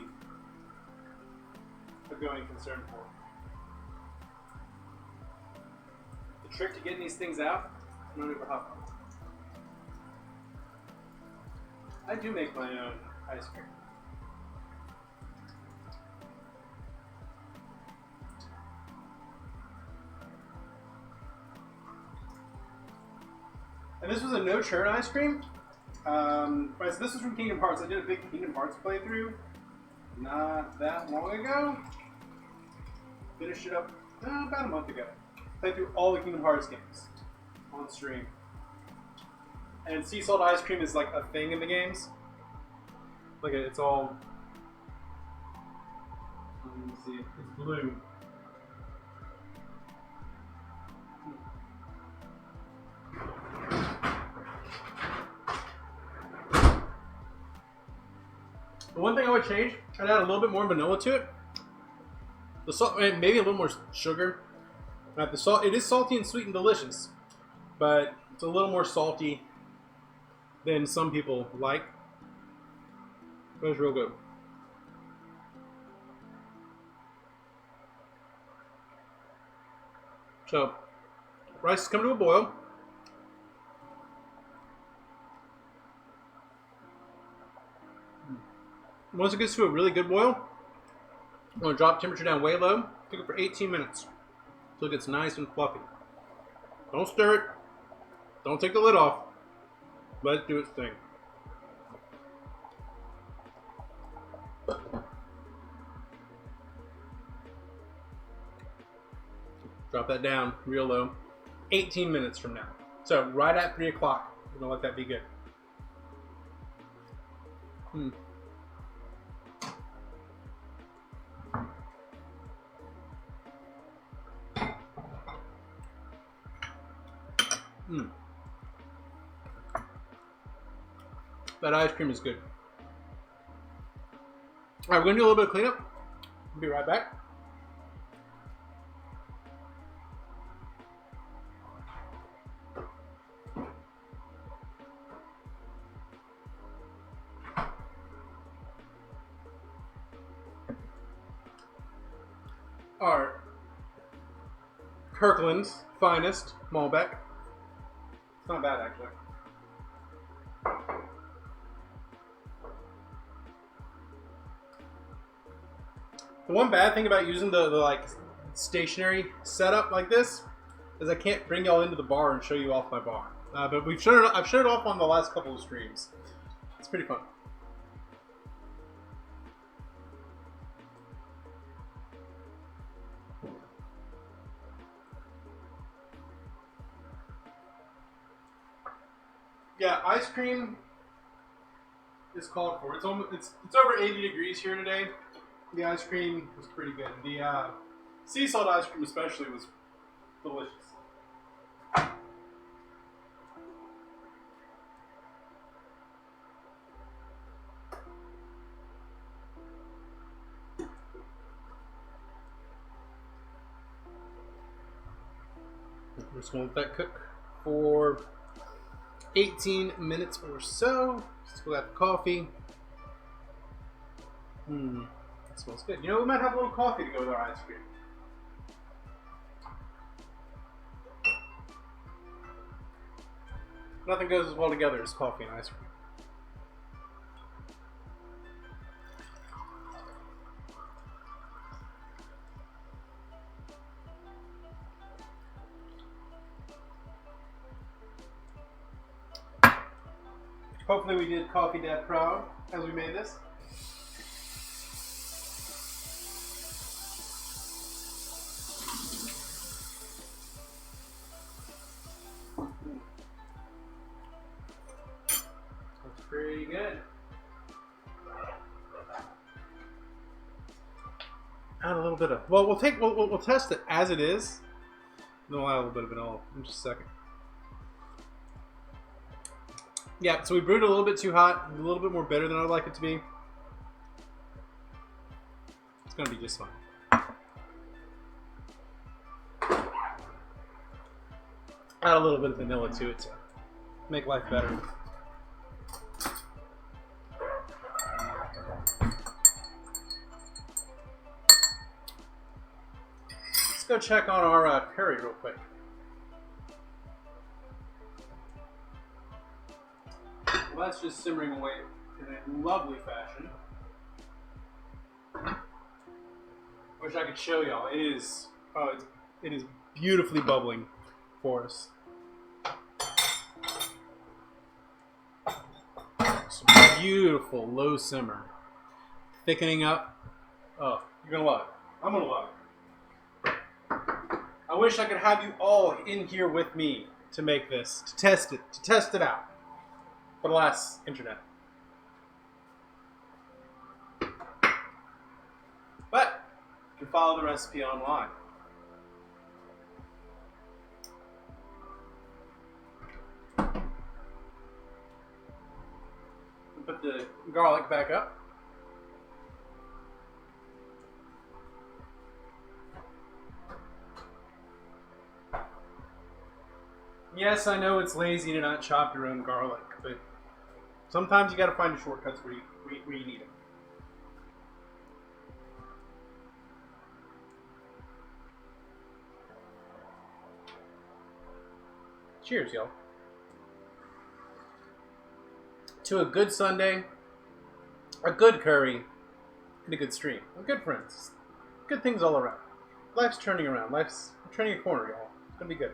[SPEAKER 1] a going concern for. The trick to getting these things out, run over hot. I do make my own ice cream. And this was a no churn ice cream. Right, so this was from Kingdom Hearts. I did a big Kingdom Hearts playthrough not that long ago. Finished it up about a month ago. Played through all the Kingdom Hearts games on stream. And sea salt ice cream is like a thing in the games. Look at it, it's all. Let me see, it's blue. The one thing I would change, I'd add a little bit more vanilla to it. The salt, maybe a little more sugar. The salt, it is salty and sweet and delicious, but it's a little more salty than some people like. But it's real good. So, rice is coming to a boil. Once it gets to a really good boil, I'm going to drop temperature down way low, cook it for 18 minutes until it gets nice and fluffy. Don't stir it. Don't take the lid off. Let it do its thing. Drop that down real low. 18 minutes from now. So right at 3 o'clock, we're going to let that be good. That ice cream is good. Alright, we're going to do a little bit of cleanup. We'll be right back. Our Kirkland's finest Malbec. It's not bad, actually. The one bad thing about using the like stationary setup like this is I can't bring y'all into the bar and show you off my bar. But I've showed it off on the last couple of streams. It's pretty fun. Yeah, ice cream is called for. It's over 80 degrees here today. The ice cream was pretty good. The sea salt ice cream especially was delicious. We're just going to let that cook for 18 minutes or so. Still got the coffee. That smells good. You know, we might have a little coffee to go with our ice cream. Nothing goes as well together as coffee and ice cream. Hopefully we did Coffee Dad proud as we made this. That's pretty good. Add a little bit of. Well, we'll test it as it is. Then we'll add a little bit of vanilla in just a second. Yeah, so we brewed it a little bit too hot, a little bit more bitter than I'd like it to be. It's gonna be just fine. Add a little bit of vanilla to it to make life better. Let's go check on our curry real quick. Well, that's just simmering away in a lovely fashion. Wish I could show y'all. It is, it is beautifully bubbling for us. Some beautiful low simmer, thickening up. Oh, you're gonna love it. I'm gonna love it. I wish I could have you all in here with me to make this, to test it out. But alas, internet. But you can follow the recipe online. Put the garlic back up. Yes, I know it's lazy to not chop your own garlic, but sometimes you got to find your shortcuts where you need them. Cheers, y'all. To a good Sunday, a good curry, and a good stream. And good friends. Good things all around. Life's turning around. Life's turning a corner, y'all. It's going to be good.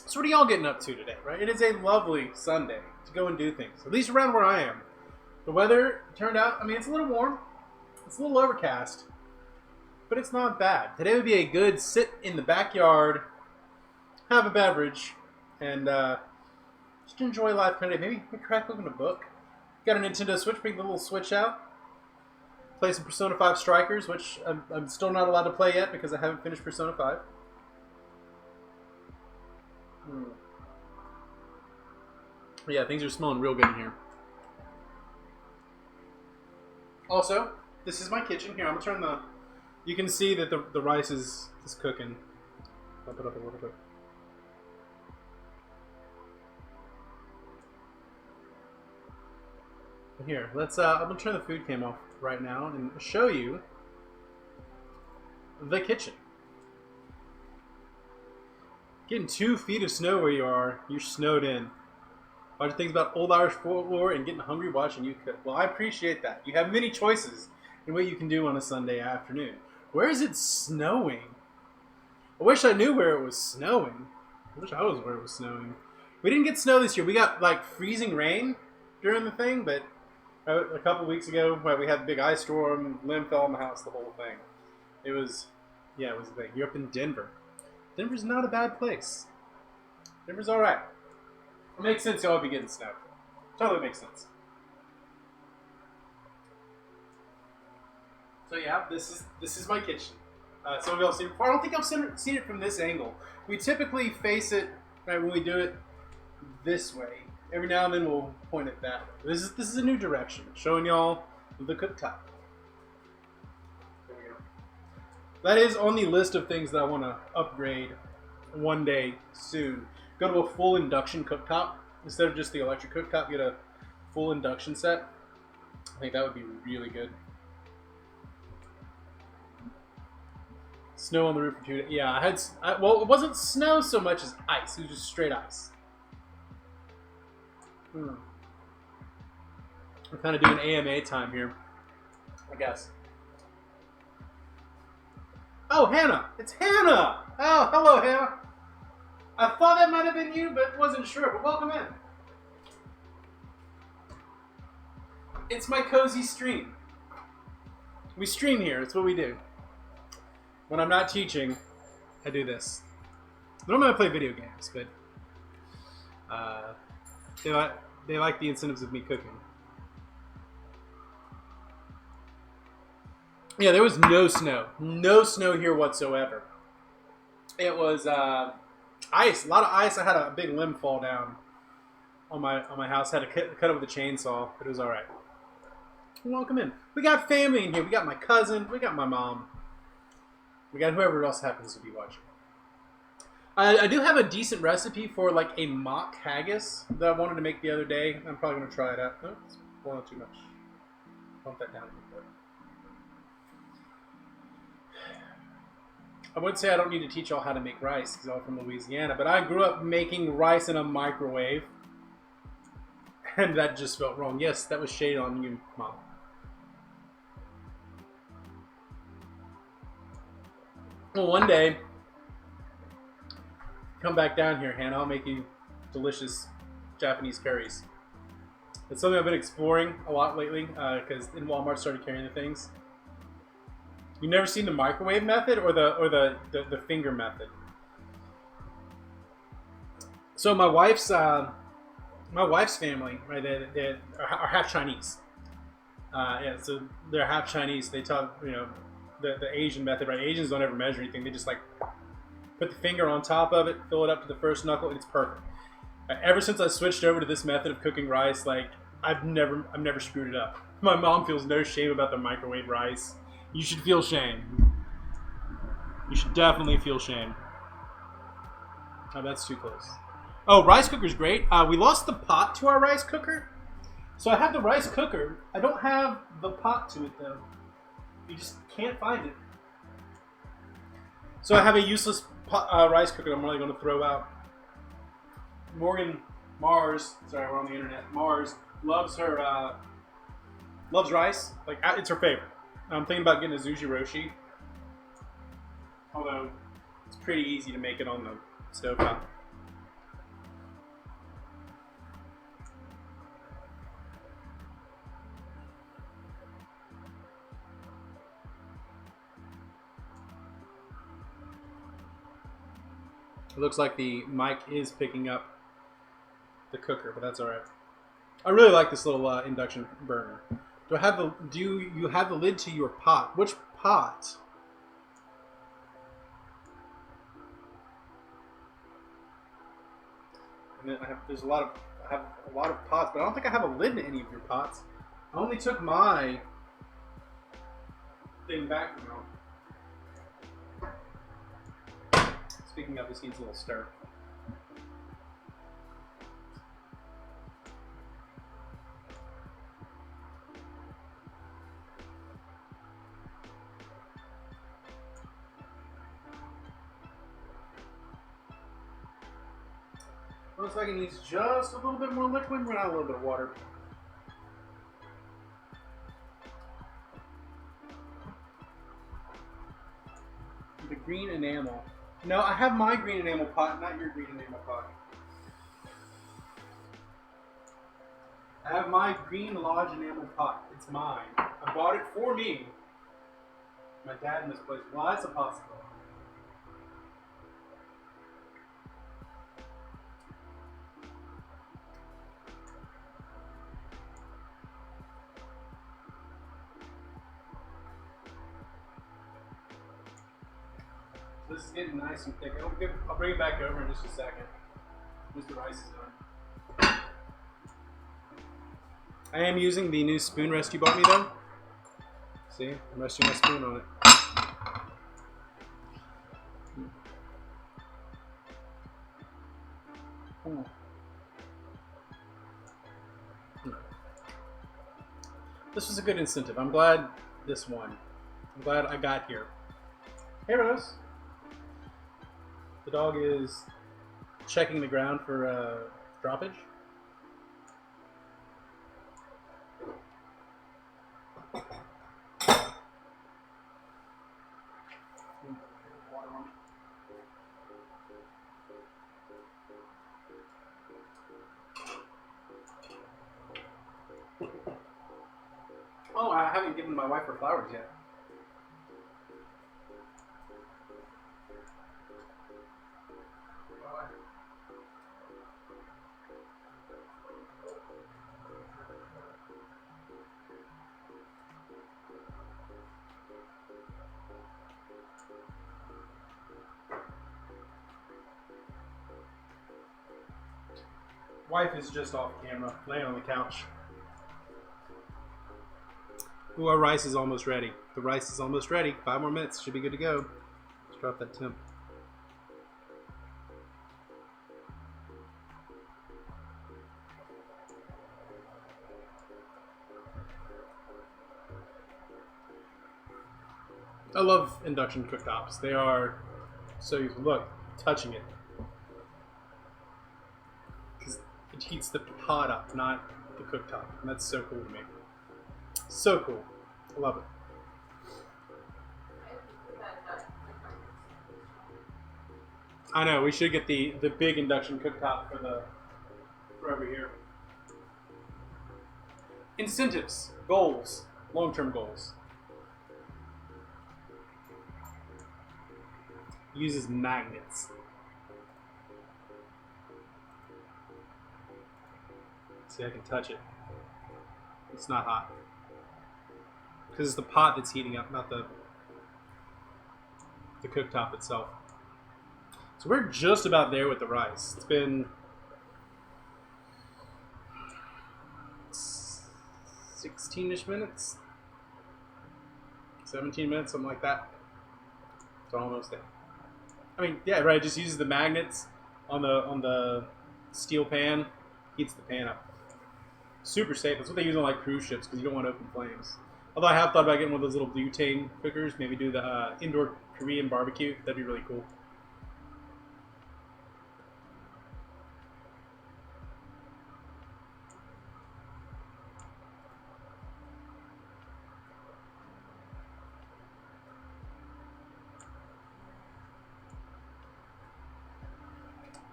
[SPEAKER 1] So what are y'all getting up to today, right? It is a lovely Sunday to go and do things, at least around where I am. The weather turned out, I mean, it's a little warm. It's a little overcast, but it's not bad. Today would be a good sit in the backyard, have a beverage, and just enjoy life kind of day. Maybe crack open a book. Got a Nintendo Switch, bring the little Switch out. Play some Persona 5 Strikers, which I'm still not allowed to play yet because I haven't finished Persona 5. Yeah, things are smelling real good in here. Also, this is my kitchen. Here, I'm going to turn the... You can see that the rice is cooking. Bump it up a little bit. Here, let's... I'm going to turn the food cam off right now and show you the kitchen. Getting 2 feet of snow where you are, you're snowed in. Watching things about old Irish folklore and getting hungry watching you cook. Well, I appreciate that. You have many choices in what you can do on a Sunday afternoon. Where is it snowing? I wish I knew where it was snowing. I wish I was where it was snowing. We didn't get snow this year. We got like freezing rain during the thing, but a couple weeks ago we had the big ice storm, limb fell on the house, the whole thing. It was the thing. You're up in Denver. Denver's not a bad place. Denver's alright. It makes sense y'all be getting snow. Totally makes sense. So yeah, this is my kitchen. Some of y'all seen it before. I don't think I've seen it from this angle. We typically face it right when we do it this way. Every now and then we'll point it that way. This is a new direction, showing y'all the cooktop. There we go. That is on the list of things that I want to upgrade one day soon. Go to a full induction cooktop instead of just the electric cooktop. Get a full induction set. I think that would be really good. Snow on the roof for 2 days. Yeah, well, it wasn't snow so much as ice. It was just straight ice. We're kind of doing AMA time here, I guess. Oh, Hannah! It's Hannah! Oh, hello, Hannah. I thought that might have been you, but wasn't sure. But welcome in. It's my cozy stream. We stream here. It's what we do. When I'm not teaching, I do this. Normally I play video games, but they like the incentives of me cooking. Yeah, there was no snow here whatsoever. It was ice, a lot of ice. I had a big limb fall down on my house. Had to cut it with a chainsaw, but it was all right. Welcome in. We got family in here. We got my cousin. We got my mom. We got whoever else happens to be watching. I do have a decent recipe for like a mock haggis that I wanted to make the other day. I'm probably going to try it out. Oh, it's boiling too much. Bump that down a little bit. I would say I don't need to teach y'all how to make rice because I'm from Louisiana, but I grew up making rice in a microwave, and that just felt wrong. Yes, that was shade on you, Mom. Well, one day, come back down here, Hannah. I'll make you delicious Japanese curries. It's something I've been exploring a lot lately because in Walmart started carrying the things. You've never seen the microwave method or the finger method. So my wife's family, right? They are half Chinese. Yeah, so they're half Chinese. They talk, the Asian method, right? Asians don't ever measure anything. They just like put the finger on top of it, fill it up to the first knuckle, and it's perfect. Ever since I switched over to this method of cooking rice, like I've never screwed it up. My mom feels no shame about the microwave rice. You should feel shame. You should definitely feel shame. Oh, that's too close. Oh, rice cooker's great. We lost the pot to our rice cooker. So I have the rice cooker. I don't have the pot to it, though. You just can't find it. So I have a useless rice cooker I'm really going to throw out. Mars, sorry, we're on the internet. Mars loves rice. Like, it's her favorite. I'm thinking about getting a sushi roshi, although it's pretty easy to make it on the stovetop. It looks like the mic is picking up the cooker, but that's all right. I really like this little induction burner. Do you have the lid to your pot? Which pot? And then I have a lot of pots, but I don't think I have a lid to any of your pots. I only took my thing back from home. Speaking of, this needs a little stir. Looks like it needs just a little bit more liquid. We're not a little bit of water. The green enamel. No, I have my green enamel pot, not your green enamel pot. I have my green Lodge enamel pot. It's mine. I bought it for me. My dad misplaced it. Well, that's a possibility. This is getting nice and thick. I'll bring it back over in just a second. Once the rice is done. I am using the new spoon rest you bought me though. See, I'm resting my spoon on it. This was a good incentive. I'm glad this won. I'm glad I got here. Hey Rose. The dog is checking the ground for droppage. Oh, I haven't given my wife her flowers yet. Wife is just off camera, laying on the couch. Ooh, our rice is almost ready. The rice is almost ready. 5 more minutes, should be good to go. Let's drop that temp. I love induction cooktops. They are so useful. Look, touching it. Because it heats the pot up, not the cooktop. And that's so cool to me. So cool. I love it. I know, we should get the big induction cooktop for over here. Incentives, goals, long-term goals. Uses magnets. See, I can touch it. It's not hot. Because it's the pot that's heating up, not the cooktop itself. So we're just about there with the rice. It's been 16-ish minutes, 17 minutes, something like that. It's almost there. I mean, yeah, right. It just uses the magnets on the steel pan, heats the pan up. Super safe. That's what they use on like cruise ships because you don't want open flames. Although I have thought about getting one of those little butane cookers, maybe do the indoor Korean barbecue. That'd be really cool.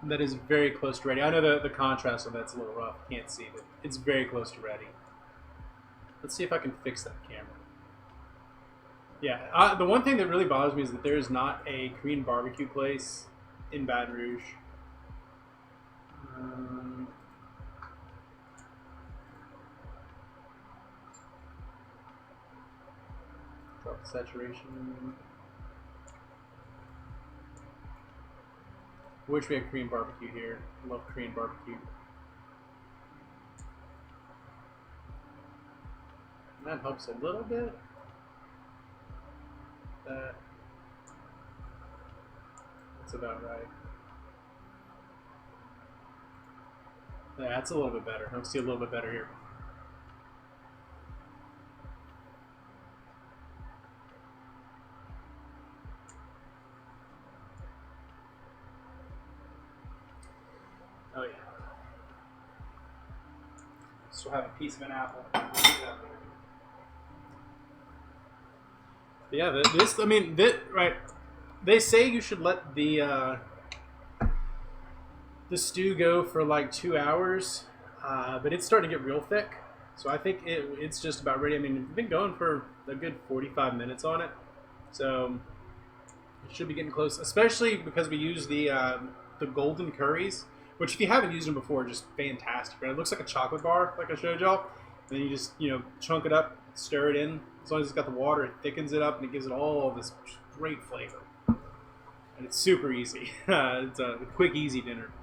[SPEAKER 1] That is very close to ready. I know the contrast on that's a little rough. Can't see, but it's very close to ready. Let's see if I can fix that camera. Yeah, the one thing that really bothers me is that there is not a Korean barbecue place in Baton Rouge. Drop the saturation. Wish we had Korean barbecue here. Love Korean barbecue. That helps a little bit. That's about right. Yeah, that's a little bit better. I see a little bit better here. Oh yeah. Still have a piece of an apple. Yeah, this. I mean, this, right? They say you should let the stew go for like 2 hours, but it's starting to get real thick. So I think it's just about ready. I mean, we've been going for a good 45 minutes on it, so it should be getting close. Especially because we use the golden curries, which if you haven't used them before, are just fantastic. Right? It looks like a chocolate bar, like I showed y'all. And then you just chunk it up, stir it in. As long as it's got the water, it thickens it up and it gives it all this great flavor. And it's super easy. It's a quick, easy dinner.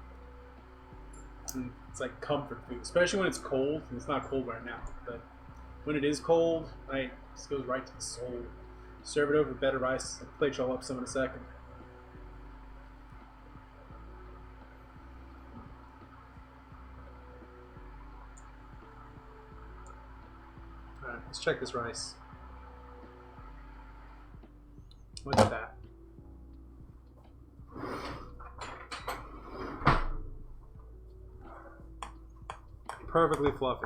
[SPEAKER 1] And it's like comfort food, especially when it's cold. And it's not cold right now, but when it is cold, it just goes right to the soul. Serve it over with better rice. I'll plate y'all up some in a second. Alright, let's check this rice. What's that? Perfectly fluffy.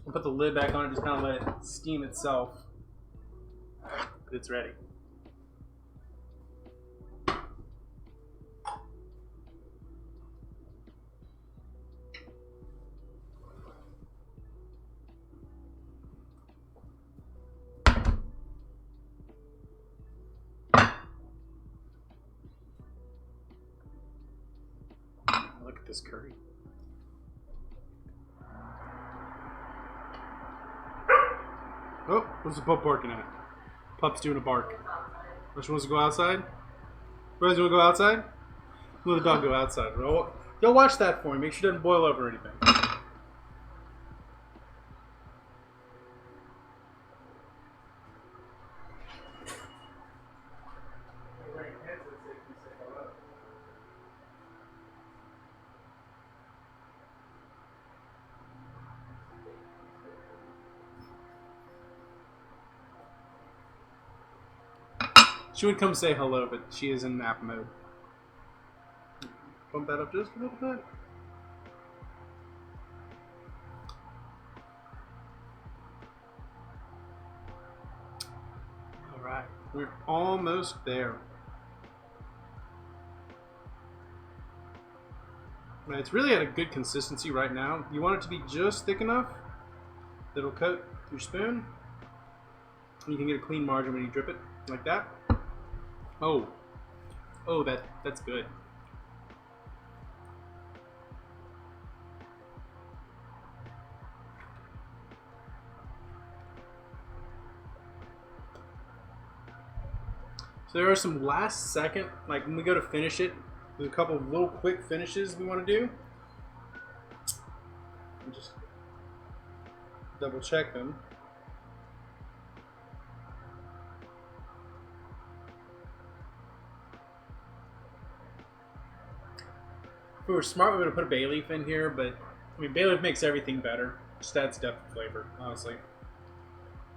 [SPEAKER 1] I'll put the lid back on it, just kind of let it steam itself. But it's ready. Look at this curry. Oh, what's the pup barking at? Pup's doing a bark. Which wants to go outside? Rose, you want to go outside? Let the dog go outside. You'll watch that for me. Make sure it doesn't boil over or anything. She would come say hello, but she is in nap mode. Bump that up just a little bit. Alright, we're almost there. Right, it's really at a good consistency right now. You want it to be just thick enough that it'll coat your spoon. And you can get a clean margin when you drip it, like that. Oh, that's good. So there are some last second, like when we go to finish it, there's a couple of little quick finishes we want to do. And just double check them. If we were smart, we would have put a bay leaf in here, but I mean, bay leaf makes everything better. Just adds depth and flavor, honestly.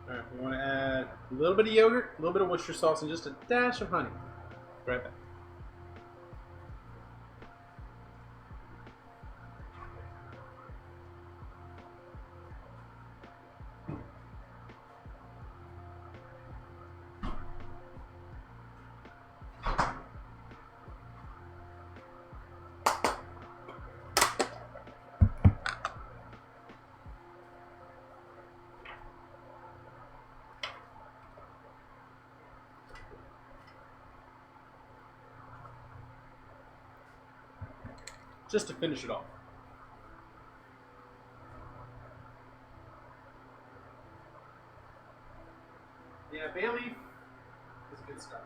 [SPEAKER 1] Alright, we want to add a little bit of yogurt, a little bit of Worcestershire sauce, and just a dash of honey. Right back. Just to finish it off. Yeah, bay leaf is good stuff.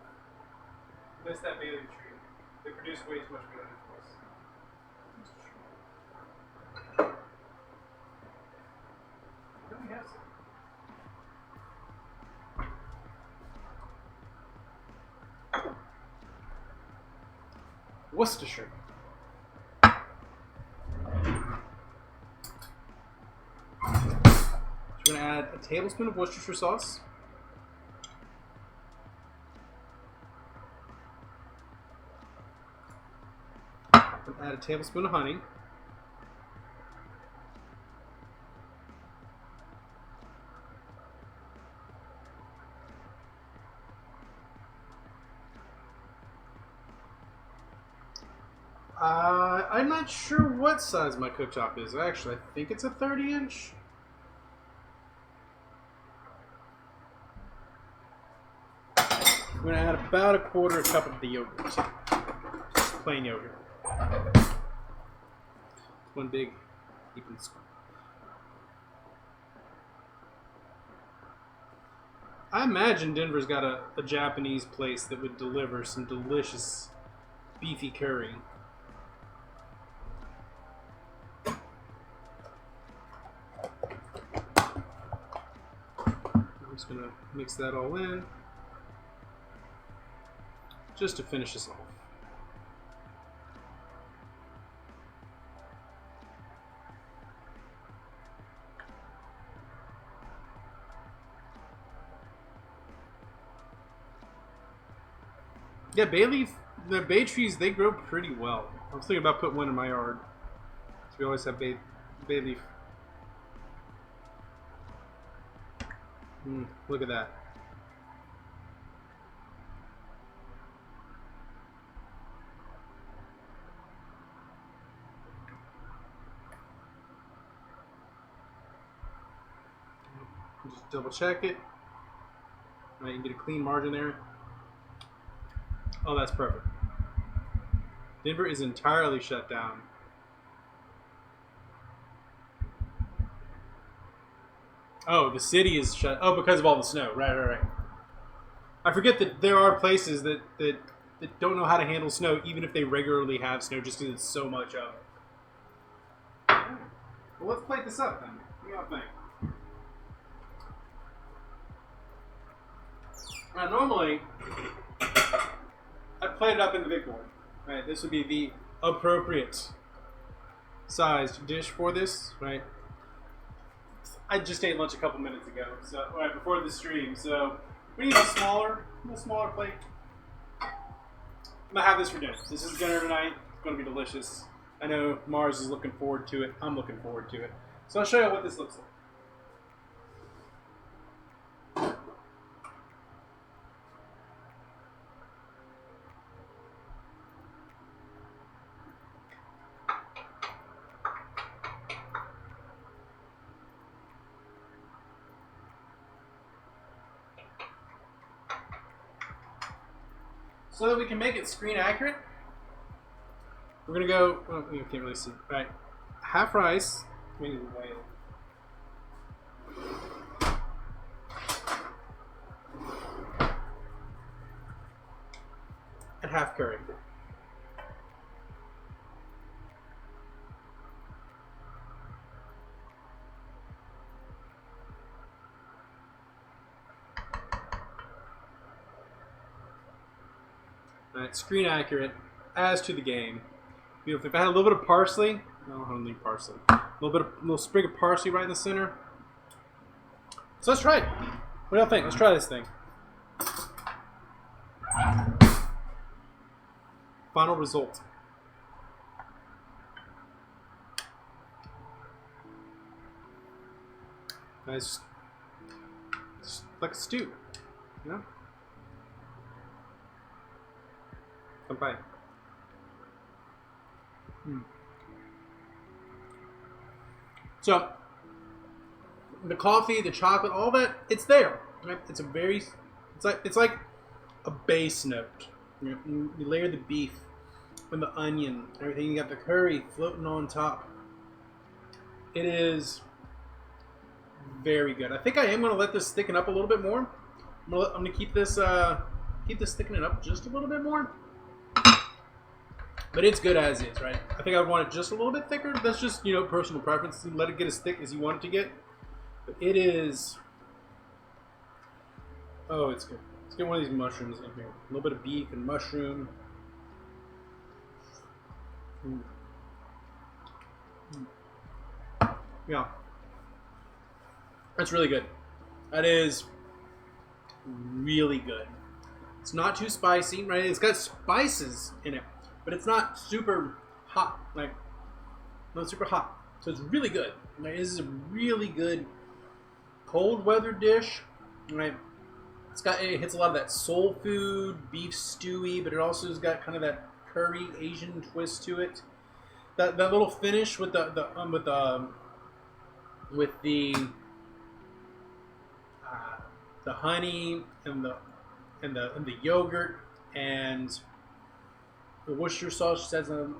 [SPEAKER 1] Miss that bay leaf tree. They produce way too much bay leaf for us. What do we have? Worcestershire. We're going to add a tablespoon of Worcestershire sauce. Add a tablespoon of honey. I'm not sure what size my cooktop is. Actually, I think it's a 30-inch. I'm going to add about a quarter cup of the yogurt. Just plain yogurt. One big heaping spoon. I imagine Denver's got a Japanese place that would deliver some delicious beefy curry. I'm just going to mix that all in. Just to finish this off. Yeah, bay leaf, the bay trees, they grow pretty well. I was thinking about putting one in my yard. So we always have bay leaf. Look at that. Just double check it. All right, you can get a clean margin there. Oh, that's perfect. Denver is entirely shut down. Oh, the city is shut. Oh, because of all the snow. Right. I forget that there are places that don't know how to handle snow, even if they regularly have snow, just because it's so much of it. Yeah. Well, let's plate this up then. What do y'all think? Now, normally, I plate it up in the big bowl. Right, this would be the appropriate sized dish for this. Right, I just ate lunch a couple minutes ago, so right before the stream. So we need a smaller plate. I'm gonna have this for dinner. This is dinner tonight. It's gonna be delicious. I know Mars is looking forward to it. I'm looking forward to it. So I'll show you what this looks like. So that we can make it screen accurate, we're gonna go. Oh, you can't really see. Right, half rice. We need to weigh it. And half curry. Alright, screen accurate as to the game. Beautiful. If I had a little bit of parsley, no, I don't need parsley. A little sprig of parsley right in the center. So let's try it. What do y'all think? Let's try this thing. Final result. Nice. It's like a stew, you know? Come by. So, the coffee, the chocolate, all that, it's there. Right? It's like a base note. You layer the beef and the onion, everything. You got the curry floating on top. It is very good. I think I am going to let this thicken up a little bit more. I'm going to keep this thickening up just a little bit more. But it's good as is, right? I think I would want it just a little bit thicker. That's just, personal preference. Let it get as thick as you want it to get. But it is... Oh, it's good. Let's get one of these mushrooms in here. A little bit of beef and mushroom. Yeah. That's really good. That is really good. It's not too spicy, right? It's got spices in it. But it's not super hot, not super hot. So it's really good. Right? This is a really good cold weather dish. Right? It hits a lot of that soul food, beef stewy, but it also has got kind of that curry Asian twist to it. That little finish with the honey and the yogurt and the Worcestershire sauce has a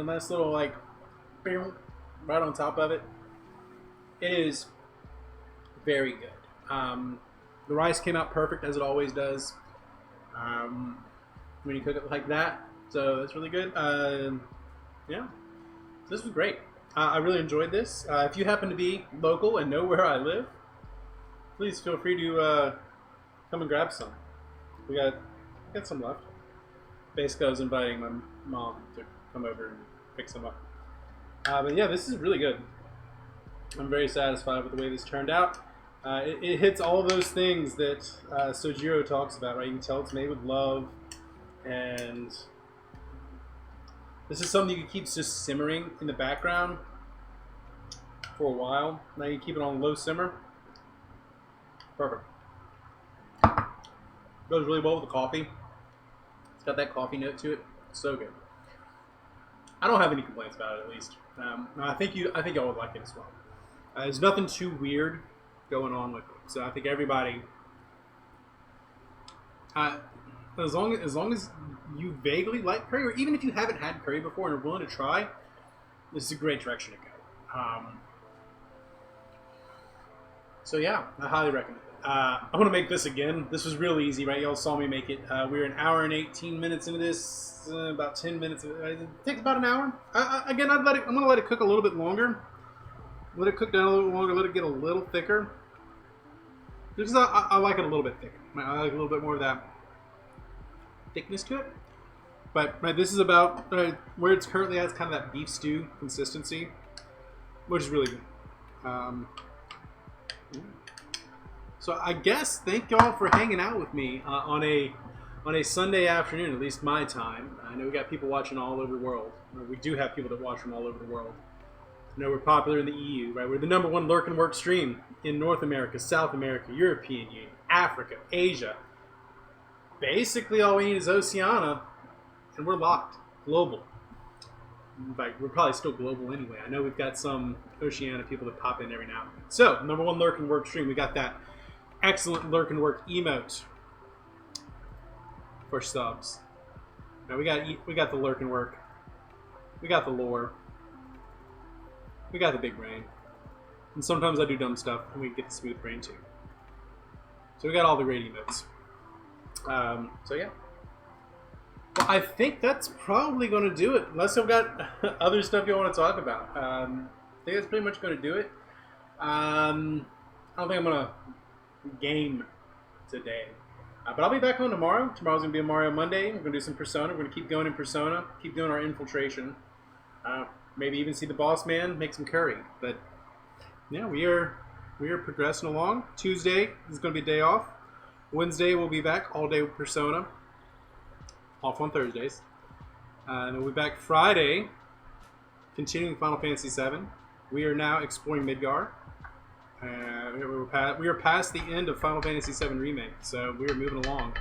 [SPEAKER 1] nice little right on top of it. It is very good. The rice came out perfect as it always does when you cook it like that. So that's really good. Yeah, this was great. I really enjoyed this. If you happen to be local and know where I live, please feel free to come and grab some. We got some left. Basically, I was inviting my mom to come over and pick some up. But yeah, this is really good. I'm very satisfied with the way this turned out. It hits all of those things that Sojiro talks about, right? You can tell it's made with love, and this is something you can keep just simmering in the background for a while. Now you keep it on low simmer. Perfect. Goes really well with the coffee. It's got that coffee note to it. So good. I don't have any complaints about it, at least. I think y'all would like it as well. There's nothing too weird going on with it, so I think everybody, as long as you vaguely like curry, or even if you haven't had curry before and are willing to try, this is a great direction to go. So yeah, I highly recommend it. I want to make this again. This was real easy, right? Y'all saw me make it. We're an hour and 18 minutes into this. About 10 minutes. It takes about an hour. Again, I'm going to let it cook a little bit longer. Let it cook down a little longer. Let it get a little thicker. Because I like it a little bit thicker. I like a little bit more of that thickness to it. But right, this is about where it's currently at. It's kind of that beef stew consistency, which is really good. So I guess thank y'all for hanging out with me on a Sunday afternoon, at least my time. I know we got people watching all over the world. Or we do have people that watch from all over the world. I know we're popular in the EU, right? We're the #1 lurk and work stream in North America, South America, European Union, Africa, Asia. Basically, all we need is Oceania, and we're locked. Global. In fact, we're probably still global anyway. I know we've got some Oceania people that pop in every now and then. So, #1 lurk and work stream. We got that excellent lurk and work emote for subs. Now we got the lurk and work. We got the lore. We got the big brain. And sometimes I do dumb stuff, and we get the smooth brain too. So we got all the great emotes. So yeah. Well, I think that's probably going to do it. Unless I've got other stuff you want to talk about. I think that's pretty much going to do it. I don't think I'm going to game today. But I'll be back on tomorrow. Tomorrow's going to be a Mario Monday. We're going to do some Persona. We're going to keep going in Persona. Keep doing our infiltration. Maybe even see the boss man make some curry. But yeah, we are progressing along. Tuesday is going to be a day off. Wednesday we'll be back all day with Persona. Off on Thursdays. And we'll be back Friday, continuing Final Fantasy VII. We are now exploring Midgar. We are past the end of Final Fantasy VII Remake, so we are moving along.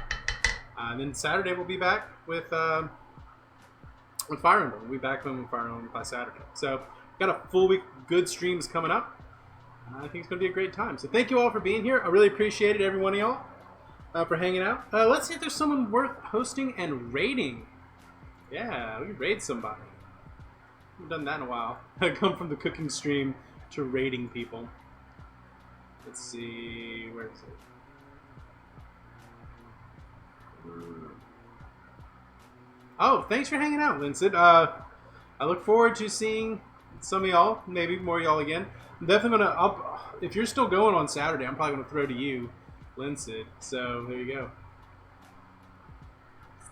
[SPEAKER 1] And then Saturday we'll be back with Fire Emblem. We'll be back home with Fire Emblem by Saturday. So got a full week of good streams coming up. I think it's going to be a great time. So thank you all for being here. I really appreciate it, every one of y'all, for hanging out. Let's see if there's someone worth hosting and raiding. Yeah, we can raid somebody. I haven't done that in a while. I come from the cooking stream to raiding people. Let's see, where is it? Oh, thanks for hanging out, Linsid. I look forward to seeing some of y'all, maybe more y'all again. I'm definitely gonna, if you're still going on Saturday, I'm probably gonna throw to you, Linsid. So there you go.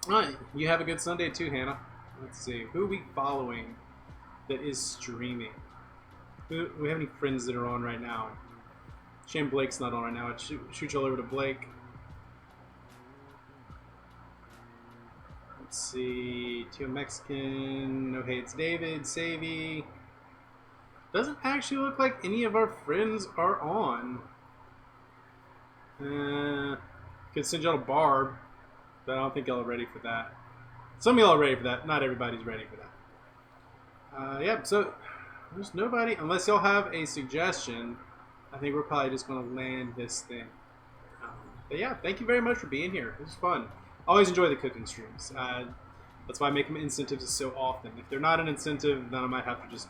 [SPEAKER 1] All right, you have a good Sunday too, Hannah. Let's see, who are we following that is streaming? Do we have any friends that are on right now? Shame Blake's not on right now. I'd shoot you all over to Blake. Let's see. Tio Mexican. No, hey, it's David. Savvy. Doesn't actually look like any of our friends are on. Could send y'all a Barb, but I don't think y'all are ready for that. Some of y'all are ready for that. Not everybody's ready for that. Yeah, so there's nobody. Unless y'all have a suggestion, I think we're probably just going to land this thing. But yeah, thank you very much for being here. It was fun. Always enjoy the cooking streams. That's why I make them incentives so often. If they're not an incentive, then I might have to just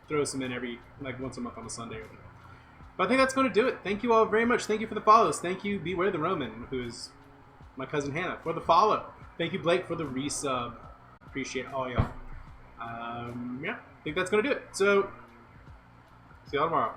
[SPEAKER 1] throw some in once a month on a Sunday or something. But I think that's going to do it. Thank you all very much. Thank you for the follows. Thank you, Beware the Roman, who is my cousin Hannah, for the follow. Thank you, Blake, for the resub. Appreciate all y'all. Yeah, I think that's going to do it. So, see y'all tomorrow.